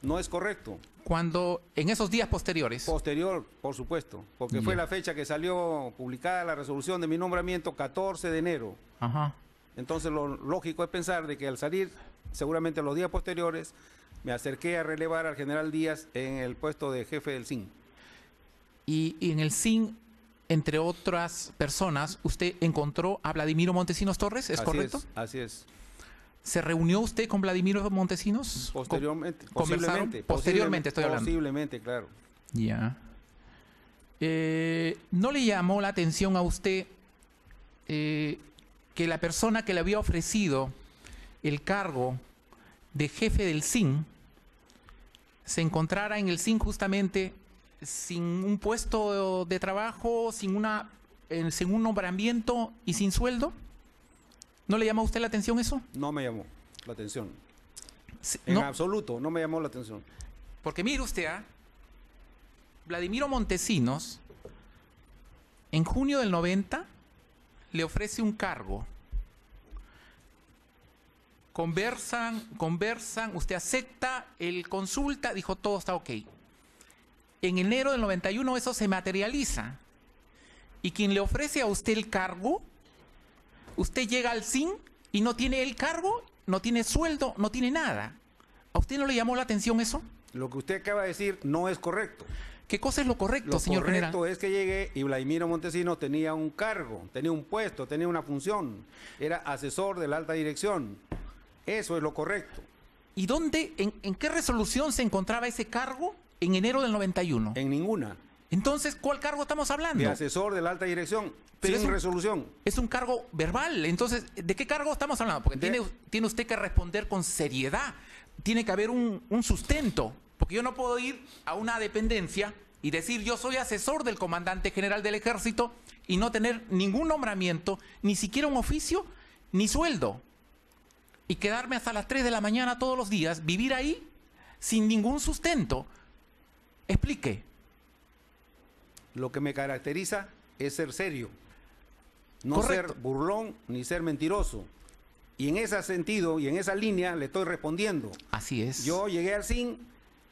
Speaker 4: No es correcto.
Speaker 3: Cuando, en esos días posteriores.
Speaker 4: Posterior, por supuesto, porque fue la fecha que salió publicada la resolución de mi nombramiento, 14 de enero.
Speaker 3: Ajá.
Speaker 4: Entonces lo lógico es pensar de que al salir, seguramente los días posteriores, me acerqué a relevar al general Díaz en el puesto de jefe del CIN.
Speaker 3: Y en el CIN, entre otras personas, usted encontró a Vladimiro Montesinos Torres, ¿es correcto?
Speaker 4: Así es.
Speaker 3: ¿Se reunió usted con Vladimiro Montesinos?
Speaker 4: Posteriormente.
Speaker 3: Posteriormente estoy hablando.
Speaker 4: Posiblemente, claro.
Speaker 3: Ya. ¿No le llamó la atención a usted que la persona que le había ofrecido el cargo de jefe del CIN se encontrara en el CIN justamente sin un puesto de trabajo, sin un nombramiento y sin sueldo? ¿No le llamó a usted la atención eso?
Speaker 4: No me llamó la atención.
Speaker 3: Sí,
Speaker 4: En
Speaker 3: no,
Speaker 4: absoluto, no me llamó la atención.
Speaker 3: porque mire usted, Vladimiro Montesinos, en junio del 90, le ofrece un cargo. Conversan, usted acepta, él consulta, dijo todo está ok. En enero del 91 eso se materializa. Y quien le ofrece a usted el cargo, usted llega al CIN y no tiene el cargo, no tiene sueldo, no tiene nada. ¿A usted no le llamó la atención eso?
Speaker 4: Lo que usted acaba de decir no es correcto.
Speaker 3: ¿Qué cosa es lo correcto, señor
Speaker 4: general? Lo
Speaker 3: general?
Speaker 4: correcto es que llegué y Vladimiro Montesinos tenía un cargo, tenía un puesto, tenía una función. Era asesor de la alta dirección. Eso es lo correcto.
Speaker 3: ¿Y dónde, en qué resolución se encontraba ese cargo en enero del 91?
Speaker 4: En ninguna.
Speaker 3: Entonces, ¿cuál cargo estamos hablando?
Speaker 4: De asesor de la alta dirección,
Speaker 3: Pero
Speaker 4: sin resolución.
Speaker 3: Es un cargo verbal. Entonces, ¿de qué cargo estamos hablando? Porque tiene usted que responder con seriedad. Tiene que haber un sustento. Porque yo no puedo ir a una dependencia y decir yo soy asesor del comandante general del ejército y no tener ningún nombramiento, ni siquiera un oficio, ni sueldo. Y quedarme hasta las 3 de la mañana todos los días, vivir ahí sin ningún sustento. Explique.
Speaker 4: Lo que me caracteriza es ser serio. No
Speaker 3: Correcto.
Speaker 4: ser burlón ni ser mentiroso. Y en ese sentido y en esa línea le estoy respondiendo.
Speaker 3: Así es.
Speaker 4: Yo llegué al CIN,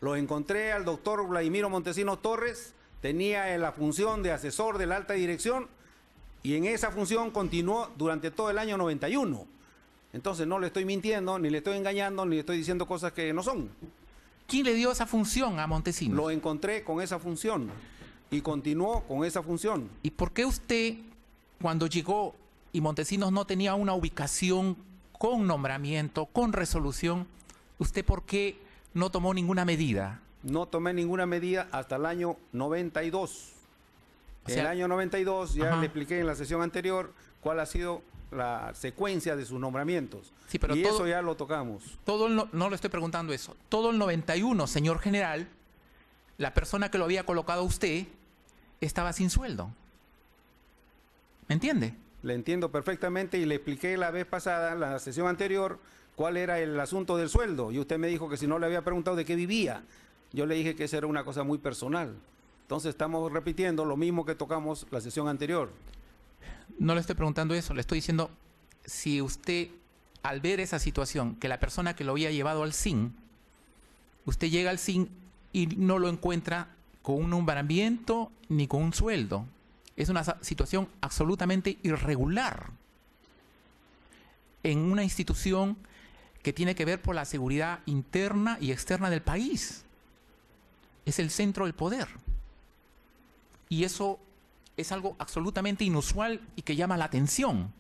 Speaker 4: lo encontré al doctor Vladimiro Montesinos Torres, tenía la función de asesor de la alta dirección y en esa función continuó durante todo el año 91. Entonces no le estoy mintiendo, ni le estoy engañando, ni le estoy diciendo cosas que no son.
Speaker 3: ¿Quién le dio esa función a Montesinos?
Speaker 4: Lo encontré con esa función y continuó con esa función.
Speaker 3: ¿Y por qué usted, cuando llegó y Montesinos no tenía una ubicación con nombramiento, con resolución, usted por qué no tomó ninguna medida?
Speaker 4: No tomé ninguna medida hasta el año 92.
Speaker 3: O sea,
Speaker 4: en el año 92, ya
Speaker 3: ajá.
Speaker 4: le expliqué en la sesión anterior cuál ha sido la secuencia de sus nombramientos.
Speaker 3: Sí, pero
Speaker 4: y
Speaker 3: todo-
Speaker 4: eso ya lo tocamos.
Speaker 3: no le estoy preguntando eso. Todo el 91, señor general, la persona que lo había colocado a usted estaba sin sueldo. ¿Me entiende?
Speaker 4: Le entiendo perfectamente y le expliqué la vez pasada, en la sesión anterior, cuál era el asunto del sueldo. Y usted me dijo que si no le había preguntado de qué vivía. Yo le dije que eso era una cosa muy personal. Entonces estamos repitiendo lo mismo que tocamos la sesión anterior.
Speaker 3: No le estoy preguntando eso, le estoy diciendo si usted, al ver esa situación, que la persona que lo había llevado al CIN, usted llega al CIN y no lo encuentra con un nombramiento ni con un sueldo. es una situación absolutamente irregular en una institución que tiene que ver por la seguridad interna y externa del país. Es el centro del poder. Y eso es algo absolutamente inusual y que llama la atención.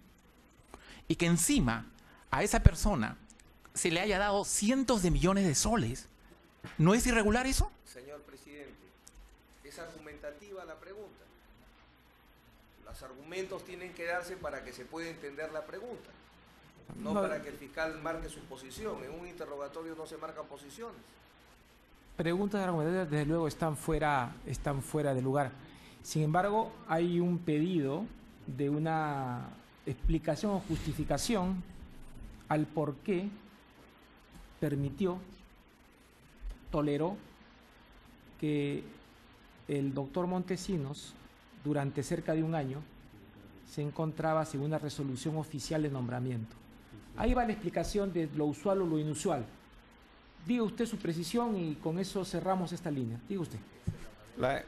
Speaker 3: Y que encima a esa persona se le haya dado cientos de millones de soles. ¿No es irregular eso?
Speaker 5: Señor presidente, es argumentativa la pregunta. Los argumentos tienen que darse para que se pueda entender la pregunta, no para que el fiscal marque su posición. En un interrogatorio no se marcan posiciones.
Speaker 2: Preguntas argumentativas, desde luego, están fuera de lugar. Sin embargo, hay un pedido de una explicación o justificación al por qué permitió, toleró que el doctor Montesinos, durante cerca de un año, se encontraba sin una resolución oficial de nombramiento. Ahí va la explicación de lo usual o lo inusual. Diga usted su precisión y con eso cerramos esta línea. Diga usted.
Speaker 4: La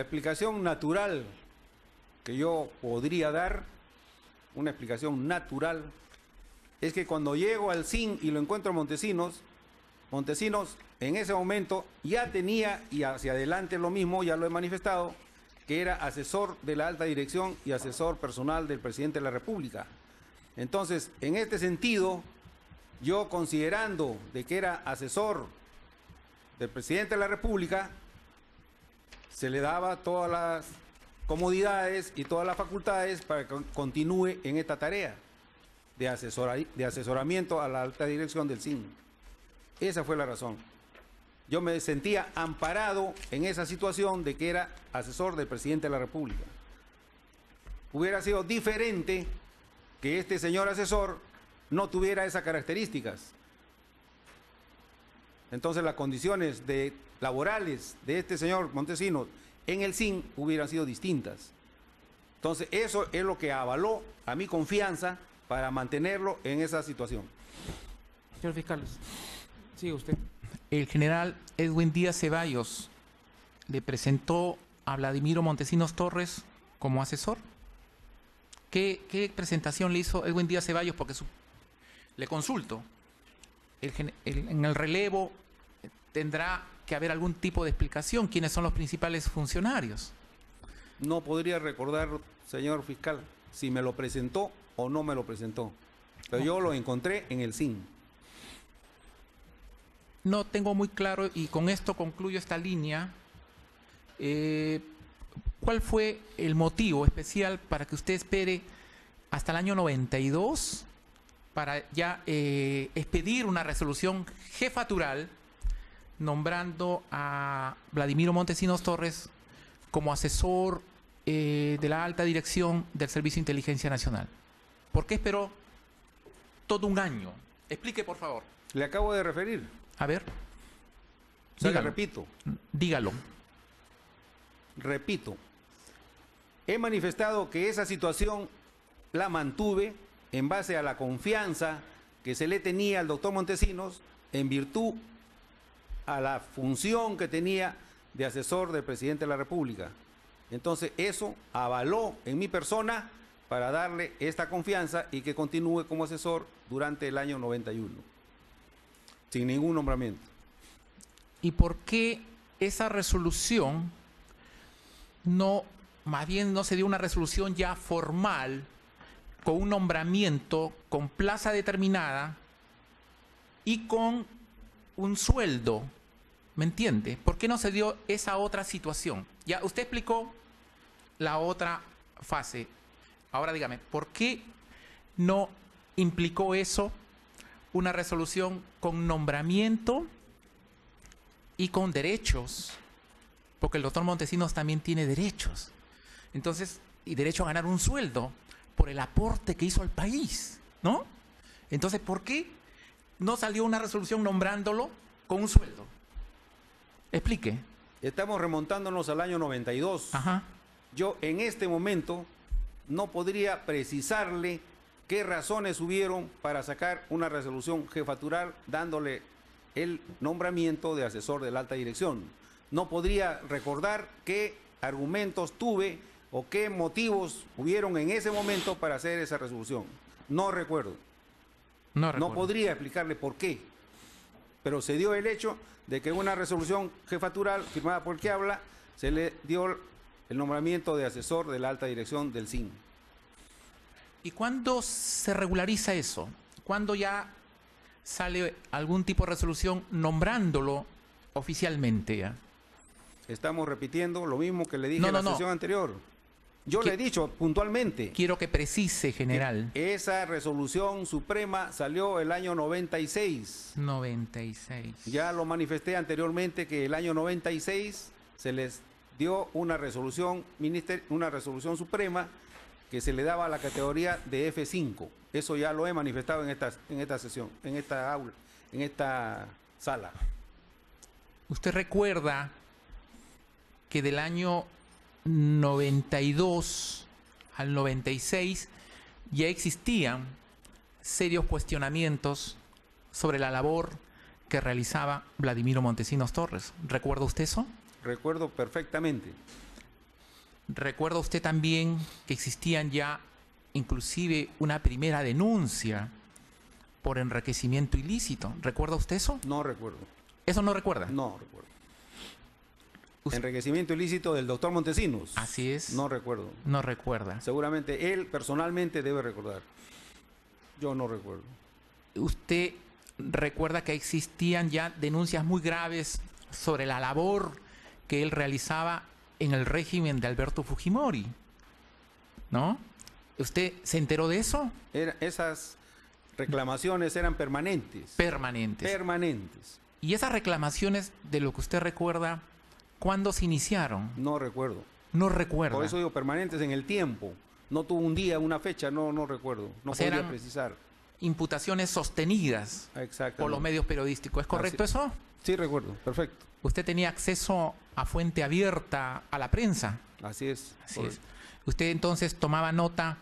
Speaker 4: explicación natural que yo podría dar, una explicación natural, es que cuando llego al CIN y lo encuentro a Montesinos en ese momento ya tenía, y hacia adelante lo mismo, ya lo he manifestado, que era asesor de la alta dirección y asesor personal del presidente de la República. Entonces, en este sentido, yo considerando de que era asesor del presidente de la República, se le daba todas las comodidades y todas las facultades para que continúe en esta tarea de asesoramiento a la alta dirección del CIN. Esa fue la razón. Yo me sentía amparado en esa situación de que era asesor del presidente de la República. Hubiera sido diferente que este señor asesor no tuviera esas características. Entonces las condiciones laborales de este señor Montesinos en el CIN hubieran sido distintas. Entonces eso es lo que avaló a mi confianza para mantenerlo en esa situación.
Speaker 2: Señor fiscal, sigue usted.
Speaker 3: El general Edwin Díaz Ceballos le presentó a Vladimiro Montesinos Torres como asesor. ¿Qué presentación le hizo Edwin Díaz Ceballos? Porque le consulto. En el relevo tendrá que haber algún tipo de explicación. ¿Quiénes son los principales funcionarios?
Speaker 4: No podría recordar, señor fiscal, si me lo presentó o no me lo presentó. Pero yo lo encontré en el CIN.
Speaker 3: No tengo muy claro, y con esto concluyo esta línea. ¿Cuál fue el motivo especial para que usted espere hasta el año 92 para ya expedir una resolución jefatural nombrando a Vladimiro Montesinos Torres como asesor de la alta dirección del Servicio de Inteligencia Nacional? ¿Por qué esperó todo un año? Explique, por favor.
Speaker 4: Le acabo de referir.
Speaker 3: A ver.
Speaker 4: O sea,
Speaker 3: Dígalo.
Speaker 4: repito.
Speaker 3: Dígalo.
Speaker 4: Repito. He manifestado que esa situación la mantuve en base a la confianza que se le tenía al doctor Montesinos en virtud a la función que tenía de asesor del presidente de la República. Entonces eso avaló en mi persona para darle esta confianza y que continúe como asesor durante el año 91, sin ningún nombramiento.
Speaker 3: ¿Y por qué esa resolución más bien no se dio una resolución ya formal, con un nombramiento, con plaza determinada y con un sueldo? ¿Me entiende? ¿Por qué no se dio esa otra situación? Ya usted explicó la otra fase. Ahora dígame, ¿por qué no implicó eso una resolución con nombramiento y con derechos? Porque el doctor Montesinos también tiene derechos. Entonces, y derecho a ganar un sueldo por el aporte que hizo al país, ¿no? Entonces, ¿por qué no salió una resolución nombrándolo con un sueldo? Explique.
Speaker 4: Estamos remontándonos al año 92.
Speaker 3: Ajá.
Speaker 4: Yo en este momento no podría precisarle qué razones hubieron para sacar una resolución jefatural dándole el nombramiento de asesor de la alta dirección. No podría recordar qué argumentos tuve o qué motivos hubieron en ese momento para hacer esa resolución. No recuerdo.
Speaker 3: No recuerdo.
Speaker 4: No podría explicarle por qué. Pero se dio el hecho de que una resolución jefatural firmada por el que habla se le dio el nombramiento de asesor de la alta dirección del CIN.
Speaker 3: ¿Y cuándo se regulariza eso? ¿Cuándo ya sale algún tipo de resolución nombrándolo oficialmente? ¿Ya?
Speaker 4: Estamos repitiendo lo mismo que le dije
Speaker 3: No,
Speaker 4: en la
Speaker 3: no, no.
Speaker 4: sesión anterior. Yo le he dicho puntualmente.
Speaker 3: Quiero que precise, general.
Speaker 4: Esa resolución suprema salió el año 96.
Speaker 3: 96.
Speaker 4: Ya lo manifesté anteriormente que el año 96 se les dio una resolución suprema que se le daba la categoría de F5. Eso ya lo he manifestado en esta sesión, en esta aula, en esta sala.
Speaker 3: ¿Usted recuerda que del año 92 al 96 ya existían serios cuestionamientos sobre la labor que realizaba Vladimiro Montesinos Torres? ¿Recuerda usted eso?
Speaker 4: Recuerdo perfectamente.
Speaker 3: ¿Recuerda usted también que existían ya inclusive una primera denuncia por enriquecimiento ilícito? ¿Recuerda usted eso?
Speaker 4: No recuerdo.
Speaker 3: ¿Eso no recuerda?
Speaker 4: No recuerdo. Enriquecimiento ilícito del doctor Montesinos.
Speaker 3: Así es.
Speaker 4: No recuerdo.
Speaker 3: No recuerda.
Speaker 4: Seguramente él personalmente debe recordar. Yo no recuerdo.
Speaker 3: ¿Usted recuerda que existían ya denuncias muy graves sobre la labor que él realizaba en el régimen de Alberto Fujimori? ¿No? ¿Usted se enteró de eso?
Speaker 4: Esas reclamaciones eran permanentes.
Speaker 3: Permanentes.
Speaker 4: Permanentes.
Speaker 3: ¿Y esas reclamaciones, de lo que usted recuerda, cuándo se iniciaron?
Speaker 4: No recuerdo.
Speaker 3: No recuerda.
Speaker 4: Por eso digo permanentes en el tiempo. No tuvo un día, una fecha, no recuerdo. No
Speaker 3: O sea,
Speaker 4: podría
Speaker 3: eran
Speaker 4: precisar.
Speaker 3: Imputaciones sostenidas
Speaker 4: Exactamente.
Speaker 3: por los medios periodísticos. ¿Es correcto eso?
Speaker 4: Sí, recuerdo. Perfecto.
Speaker 3: ¿Usted tenía acceso a fuente abierta a la prensa?
Speaker 4: Así es.
Speaker 3: Así es. Usted entonces tomaba nota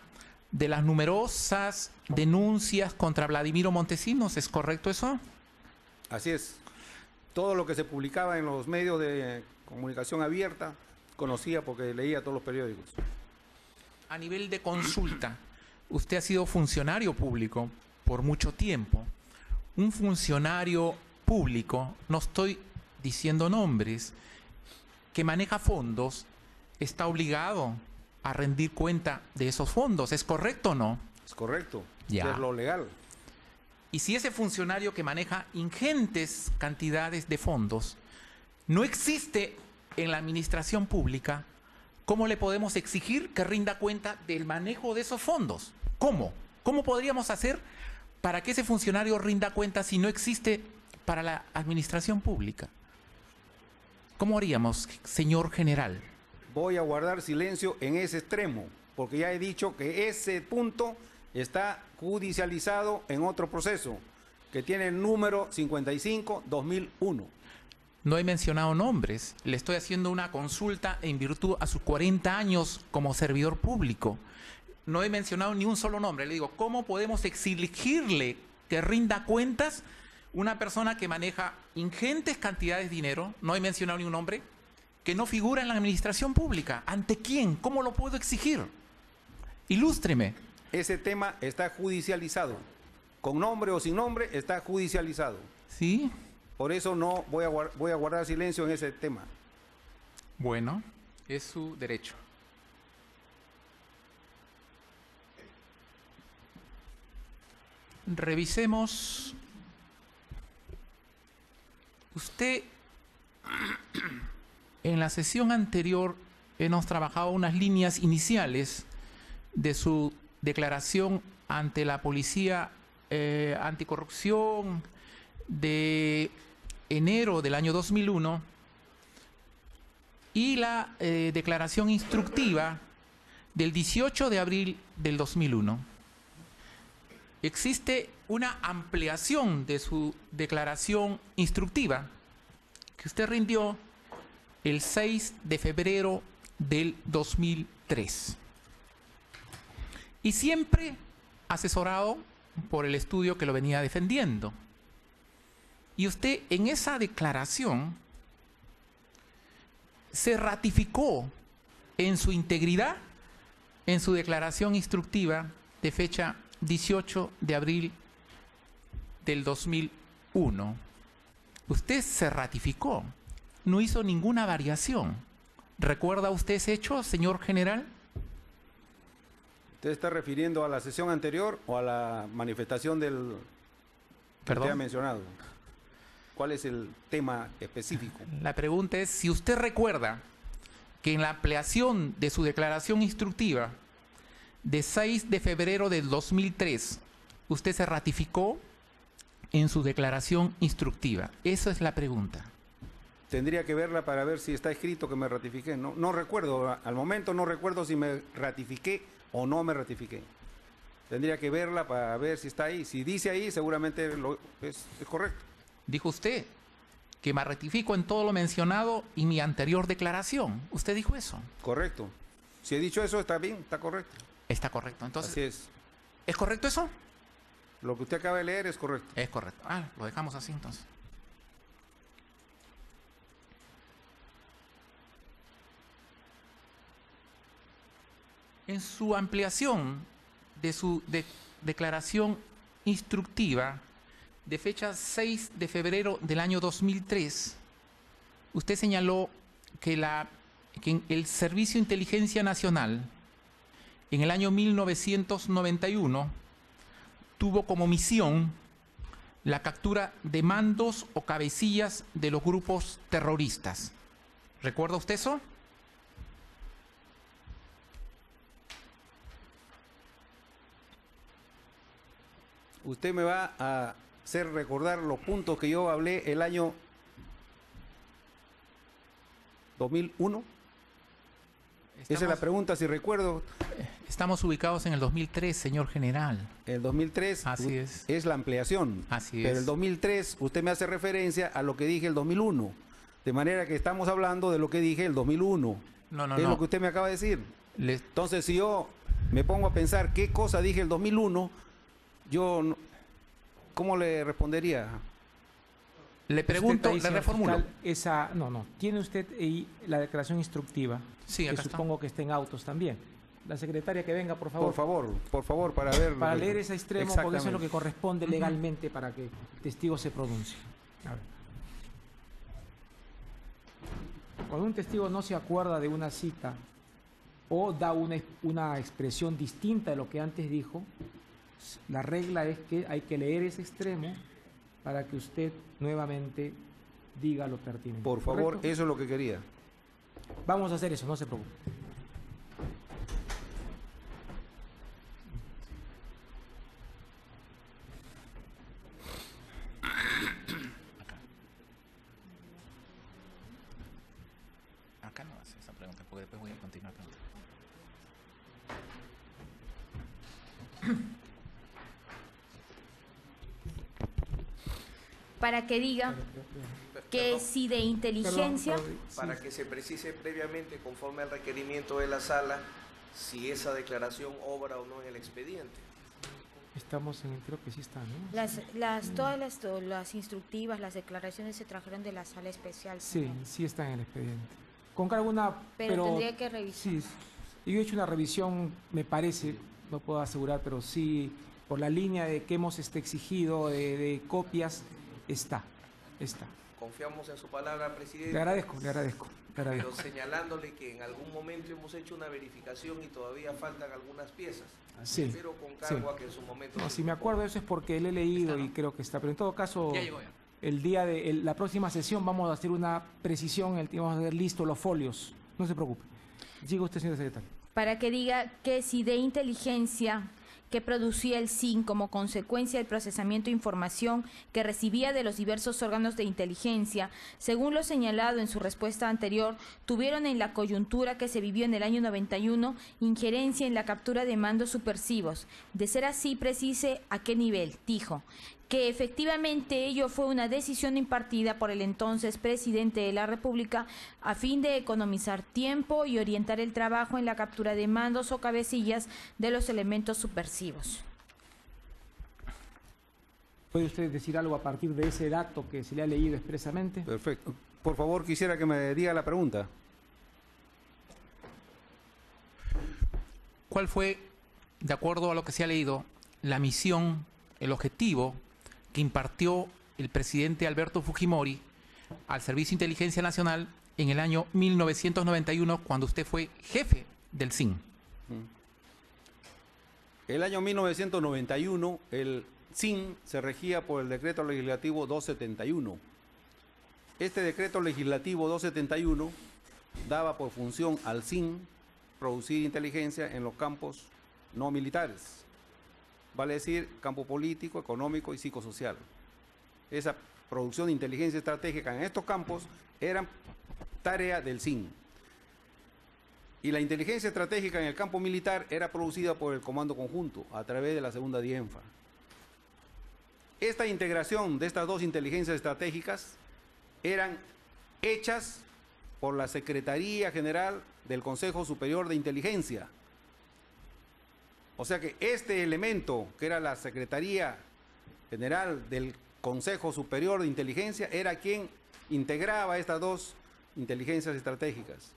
Speaker 3: de las numerosas denuncias contra Vladimiro Montesinos, ¿es correcto eso?
Speaker 4: Así es. Todo lo que se publicaba en los medios de comunicación abierta, conocía porque leía todos los periódicos.
Speaker 3: A nivel de consulta, usted ha sido funcionario público por mucho tiempo. Un funcionario público, no estoy diciendo nombres, que maneja fondos, está obligado a rendir cuenta de esos fondos. ¿Es correcto o no?
Speaker 4: Es correcto.
Speaker 3: Ya.
Speaker 4: Es lo legal.
Speaker 3: Y si ese funcionario que maneja ingentes cantidades de fondos no existe en la administración pública, ¿cómo le podemos exigir que rinda cuenta del manejo de esos fondos? ¿Cómo? ¿Cómo podríamos hacer para que ese funcionario rinda cuenta si no existe para la administración pública? ¿Cómo haríamos, señor general?
Speaker 4: Voy a guardar silencio en ese extremo, porque ya he dicho que ese punto está judicializado en otro proceso, que tiene el número 55-2001.
Speaker 3: No he mencionado nombres, le estoy haciendo una consulta en virtud a sus 40 años como servidor público. No he mencionado ni un solo nombre, le digo, ¿cómo podemos exigirle que rinda cuentas una persona que maneja ingentes cantidades de dinero? No he mencionado ni un nombre, que no figura en la administración pública. ¿Ante quién? ¿Cómo lo puedo exigir? Ilústreme.
Speaker 4: Ese tema está judicializado. Con nombre o sin nombre, está judicializado.
Speaker 3: ¿Sí?
Speaker 4: Por eso no voy a guardar silencio en ese tema.
Speaker 3: Bueno, es su derecho. Revisemos. Usted, en la sesión anterior, hemos trabajado unas líneas iniciales de su declaración ante la Policía Anticorrupción de enero del año 2001 y la declaración instructiva del 18 de abril del 2001. Existe una ampliación de su declaración instructiva que usted rindió el 6 de febrero del 2003. Y siempre asesorado por el estudio que lo venía defendiendo. Y usted en esa declaración se ratificó en su integridad en su declaración instructiva de fecha 18 de abril del 2001. Usted se ratificó, no hizo ninguna variación. ¿Recuerda usted ese hecho, señor general?
Speaker 4: ¿Usted está refiriendo a la sesión anterior o a la manifestación del que usted ha mencionado? ¿Cuál es el tema específico?
Speaker 3: La pregunta es si usted recuerda que en la ampliación de su declaración instructiva de 6 de febrero del 2003, usted se ratificó en su declaración instructiva. Esa es la pregunta.
Speaker 4: Tendría que verla para ver si está escrito que me ratifiqué. No recuerdo, al momento no recuerdo si me ratifiqué o no me ratifiqué. Tendría que verla para ver si está ahí. Si dice ahí, seguramente es correcto.
Speaker 3: Dijo usted que me ratifico en todo lo mencionado y mi anterior declaración. ¿Usted dijo eso?
Speaker 4: Correcto. Si he dicho eso, está bien, está correcto.
Speaker 3: Está correcto. Entonces,
Speaker 4: así es.
Speaker 3: ¿Es correcto eso?
Speaker 4: Lo que usted acaba de leer es correcto.
Speaker 3: Es correcto. Lo dejamos así entonces. En su ampliación de su declaración instructiva de fecha 6 de febrero del año 2003, usted señaló que el Servicio de Inteligencia Nacional en el año 1991 tuvo como misión la captura de mandos o cabecillas de los grupos terroristas. ¿Recuerda usted eso?
Speaker 4: Usted me va a hacer recordar los puntos que yo hablé el año 2001. Esa es la pregunta, si recuerdo.
Speaker 3: Estamos ubicados en el 2003, señor general.
Speaker 4: El 2003
Speaker 3: Así es
Speaker 4: la ampliación.
Speaker 3: Así
Speaker 4: pero
Speaker 3: es.
Speaker 4: el 2003 usted me hace referencia a lo que dije el 2001. De manera que estamos hablando de lo que dije el 2001.
Speaker 3: No.
Speaker 4: Es lo que usted me acaba de decir. Entonces, si yo me pongo a pensar qué cosa dije el 2001, yo, ¿cómo le respondería?
Speaker 3: Le pregunto,
Speaker 2: Ahí,
Speaker 3: le
Speaker 2: señor
Speaker 3: reformulo.
Speaker 2: fiscal, ¿tiene usted ahí la declaración instructiva?
Speaker 3: Sí,
Speaker 2: que
Speaker 3: acá está.
Speaker 2: supongo que está en autos también. La secretaria que venga, por favor.
Speaker 4: Por favor, para ver.
Speaker 2: Para leer ese extremo, porque eso es lo que
Speaker 4: Exactamente.
Speaker 2: corresponde legalmente para que el testigo se pronuncie. A ver. Cuando un testigo no se acuerda de una cita o da una expresión distinta de lo que antes dijo, la regla es que hay que leer ese extremo para que usted nuevamente diga lo pertinente.
Speaker 4: Por favor,
Speaker 2: ¿correcto?
Speaker 4: eso es lo que quería.
Speaker 2: Vamos a hacer eso, no se preocupe.
Speaker 3: Acá no hace esa pregunta, porque después voy a continuar preguntando.
Speaker 1: Para que diga que
Speaker 5: Perdón.
Speaker 1: si de inteligencia...
Speaker 5: Para que se precise previamente, conforme al requerimiento de la sala, si esa declaración obra o no en el expediente.
Speaker 2: Estamos en, creo que sí está, ¿no?
Speaker 1: Todas las instructivas, las declaraciones se trajeron de la sala especial.
Speaker 2: Sí,
Speaker 1: señor.
Speaker 2: sí está en el expediente. Con alguna...
Speaker 1: Pero tendría que revisar.
Speaker 2: Sí, yo he hecho una revisión, me parece, no puedo asegurar, pero sí, por la línea de que hemos exigido de copias, está.
Speaker 5: Confiamos en su palabra, presidente.
Speaker 2: Le agradezco.
Speaker 5: Pero señalándole que en algún momento hemos hecho una verificación y todavía faltan algunas piezas.
Speaker 2: Sí,
Speaker 5: Pero con cargo
Speaker 2: sí.
Speaker 5: a que en su momento...
Speaker 2: No, si me acuerdo de eso es porque le he leído
Speaker 3: Está, ¿no?
Speaker 2: y creo que está. Pero en todo caso,
Speaker 3: Ya llegó ya.
Speaker 2: el día de la próxima sesión vamos a hacer una precisión, vamos a tener listos los folios. No se preocupe. Siga usted, señor secretario.
Speaker 1: Para que diga que si de inteligencia que producía el SIN como consecuencia del procesamiento de información que recibía de los diversos órganos de inteligencia, según lo señalado en su respuesta anterior, tuvieron en la coyuntura que se vivió en el año 91 injerencia en la captura de mandos subversivos. De ser así, precise a qué nivel, dijo que efectivamente ello fue una decisión impartida por el entonces presidente de la República a fin de economizar tiempo y orientar el trabajo en la captura de mandos o cabecillas de los elementos subversivos.
Speaker 2: ¿Puede usted decir algo a partir de ese dato que se le ha leído expresamente?
Speaker 4: Perfecto. Por favor, quisiera que me diga la pregunta.
Speaker 3: cuál fue, de acuerdo a lo que se ha leído, la misión, el objetivo que impartió el presidente Alberto Fujimori al Servicio de Inteligencia Nacional en el año 1991, cuando usted fue jefe del SIN?
Speaker 4: El año 1991, el SIN se regía por el decreto legislativo 271. Este decreto legislativo 271 daba por función al SIN producir inteligencia en los campos no militares, vale decir, campo político, económico y psicosocial. Esa producción de inteligencia estratégica en estos campos era tarea del SIN. Y la inteligencia estratégica en el campo militar era producida por el Comando Conjunto a través de la segunda DIENFA. Esta integración de estas dos inteligencias estratégicas eran hechas por la Secretaría General del Consejo Superior de Inteligencia. O sea que este elemento, que era la Secretaría General del Consejo Superior de Inteligencia, era quien integraba estas dos inteligencias estratégicas.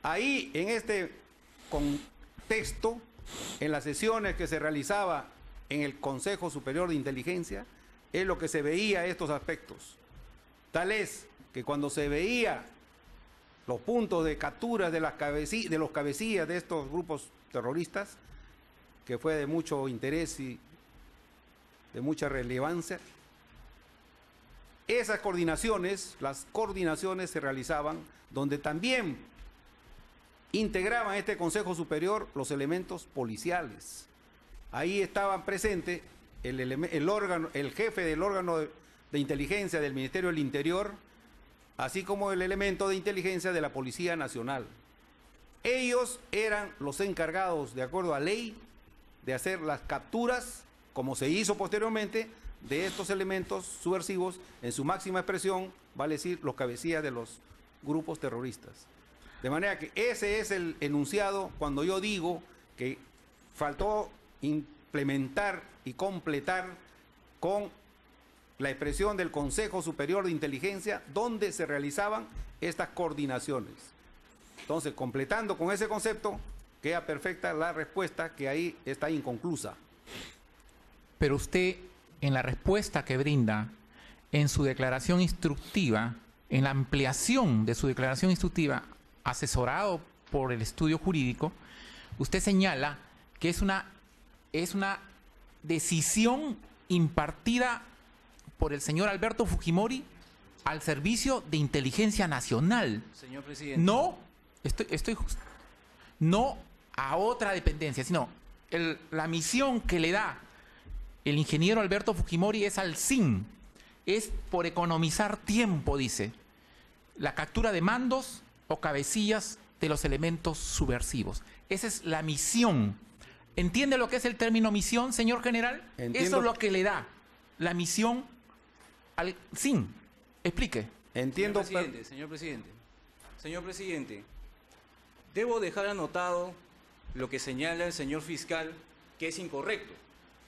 Speaker 4: Ahí, en este contexto, en las sesiones que se realizaba en el Consejo Superior de Inteligencia, es lo que se veía estos aspectos. Tal es que cuando se veía los puntos de captura de los cabecillas de estos grupos terroristas, que fue de mucho interés y de mucha relevancia, esas coordinaciones, las coordinaciones se realizaban donde también integraban este Consejo Superior los elementos policiales. Ahí estaban presentes el jefe del órgano de inteligencia del Ministerio del Interior, así como el elemento de inteligencia de la Policía Nacional. Ellos eran los encargados, de acuerdo a ley, de hacer las capturas, como se hizo posteriormente, de estos elementos subversivos, en su máxima expresión, vale decir, los cabecillas de los grupos terroristas. De manera que ese es el enunciado cuando yo digo que faltó implementar y completar con la expresión del Consejo Superior de Inteligencia, donde se realizaban estas coordinaciones. Entonces, completando con ese concepto, queda perfecta la respuesta, que ahí está inconclusa.
Speaker 3: Pero usted, en la respuesta que brinda, en su declaración instructiva, en la ampliación de su declaración instructiva, asesorado por el estudio jurídico, usted señala que es una decisión impartida por el señor Alberto Fujimori al Servicio de Inteligencia Nacional.
Speaker 6: Señor presidente.
Speaker 3: No, no a otra dependencia, sino la misión que le da el ingeniero Alberto Fujimori es al SIN, es por economizar tiempo, dice, la captura de mandos o cabecillas de los elementos subversivos. Esa es la misión. ¿Entiende lo que es el término misión, señor general?
Speaker 4: Entiendo.
Speaker 3: Eso es lo que le da la misión al SIN. Explique.
Speaker 4: Entiendo.
Speaker 6: Señor presidente, debo dejar anotado lo que señala el señor fiscal, que es incorrecto,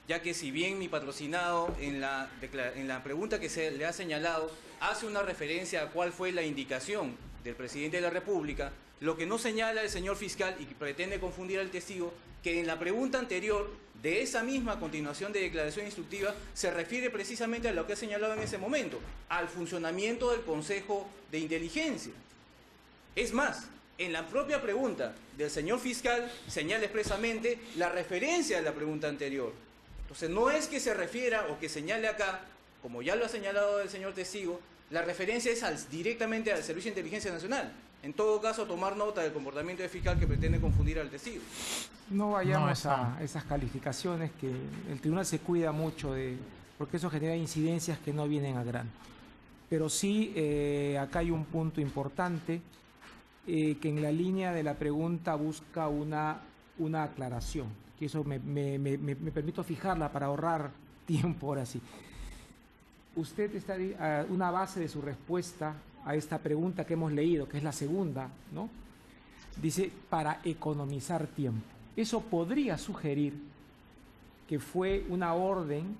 Speaker 6: ya que si bien mi patrocinado en la pregunta que se le ha señalado hace una referencia a cuál fue la indicación del presidente de la República, lo que no señala el señor fiscal y que pretende confundir al testigo, que en la pregunta anterior de esa misma continuación de declaración instructiva se refiere precisamente a lo que he señalado en ese momento, al funcionamiento del Consejo de Inteligencia. Es más, en la propia pregunta del señor fiscal señala expresamente la referencia a la pregunta anterior. Entonces no es que se refiera o que señale acá, como ya lo ha señalado el señor testigo, la referencia es directamente al Servicio de Inteligencia Nacional. En todo caso, tomar nota del comportamiento del fiscal que pretende confundir al testigo.
Speaker 2: No vayamos a esas calificaciones, que el tribunal se cuida mucho porque eso genera incidencias que no vienen a grano. Pero sí, acá hay un punto importante que en la línea de la pregunta busca una aclaración, que eso me permito fijarla para ahorrar tiempo ahora sí. Usted está una base de su respuesta a esta pregunta que hemos leído, que es la segunda, ¿no? Dice, para economizar tiempo. Eso podría sugerir que fue una orden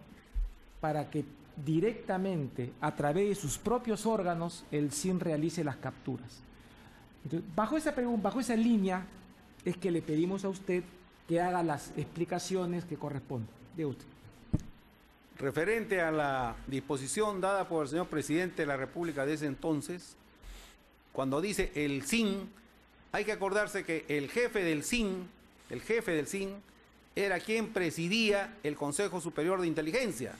Speaker 2: para que directamente, a través de sus propios órganos, el SIN realice las capturas. Entonces, bajo esa línea es que le pedimos a usted que haga las explicaciones que corresponden. De usted.
Speaker 4: Referente a la disposición dada por el señor presidente de la República de ese entonces, cuando dice el SIN, hay que acordarse que el jefe del SIN era quien presidía el Consejo Superior de Inteligencia.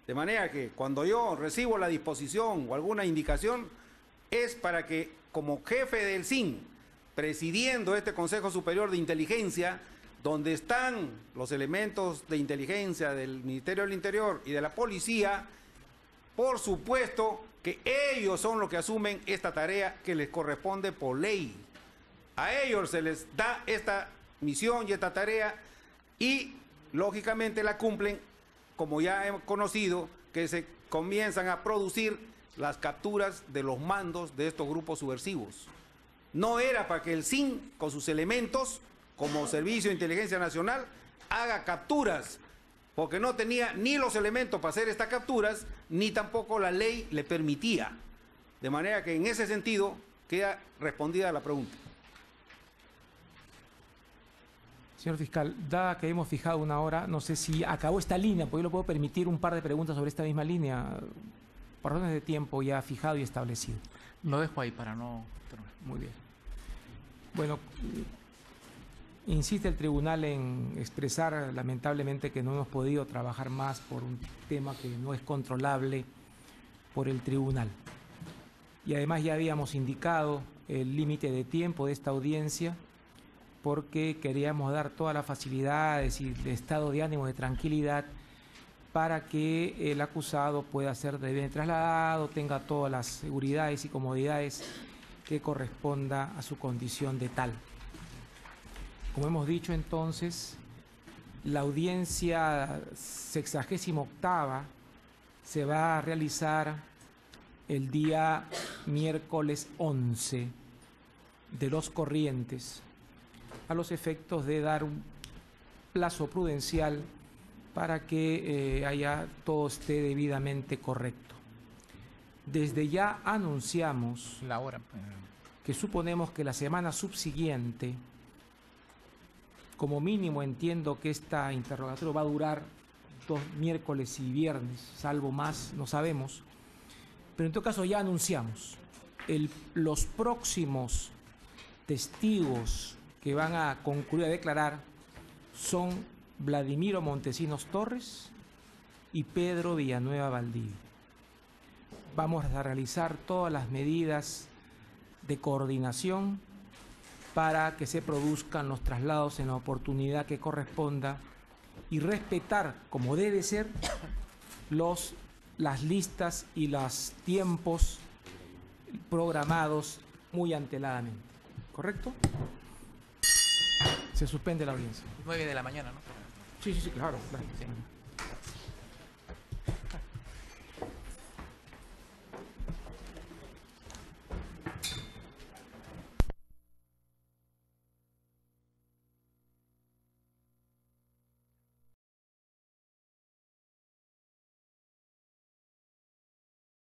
Speaker 4: De manera que cuando yo recibo la disposición o alguna indicación, es para que como jefe del SIN, presidiendo este Consejo Superior de Inteligencia, donde están los elementos de inteligencia del Ministerio del Interior y de la Policía, por supuesto que ellos son los que asumen esta tarea que les corresponde por ley. A ellos se les da esta misión y esta tarea y lógicamente la cumplen, como ya hemos conocido, que se comienzan a producir las capturas de los mandos de estos grupos subversivos. No era para que el SIN, con sus elementos, como Servicio de Inteligencia Nacional, haga capturas, porque no tenía ni los elementos para hacer estas capturas, ni tampoco la ley le permitía. De manera que en ese sentido queda respondida la pregunta.
Speaker 2: Señor fiscal, dada que hemos fijado una hora, no sé si acabó esta línea, porque yo le puedo permitir un par de preguntas sobre esta misma línea, por razones de tiempo ya fijado y establecido.
Speaker 3: Lo dejo ahí para no...
Speaker 2: Muy bien. Bueno, insiste el tribunal en expresar lamentablemente que no hemos podido trabajar más por un tema que no es controlable por el tribunal. Y además ya habíamos indicado el límite de tiempo de esta audiencia porque queríamos dar todas las facilidades y el estado de ánimo de tranquilidad para que el acusado pueda ser debidamente trasladado, tenga todas las seguridades y comodidades que corresponda a su condición de tal. Como hemos dicho entonces, la audiencia 68ª se va a realizar el día miércoles 11 de los corrientes, a los efectos de dar un plazo prudencial para que todo esté debidamente correcto. Desde ya anunciamos
Speaker 3: La hora.
Speaker 2: que suponemos que la semana subsiguiente, como mínimo entiendo que esta interrogatorio va a durar 2 miércoles y viernes, salvo más, no sabemos, pero en todo caso ya anunciamos los próximos testigos que van a concluir a declarar son Vladimiro Montesinos Torres y Pedro Villanueva Valdivia. Vamos a realizar todas las medidas de coordinación para que se produzcan los traslados en la oportunidad que corresponda y respetar, como debe ser, las listas y los tiempos programados muy anteladamente. ¿Correcto? Se suspende la audiencia.
Speaker 3: 9 de la mañana, ¿no?
Speaker 2: Sí, claro. Sí.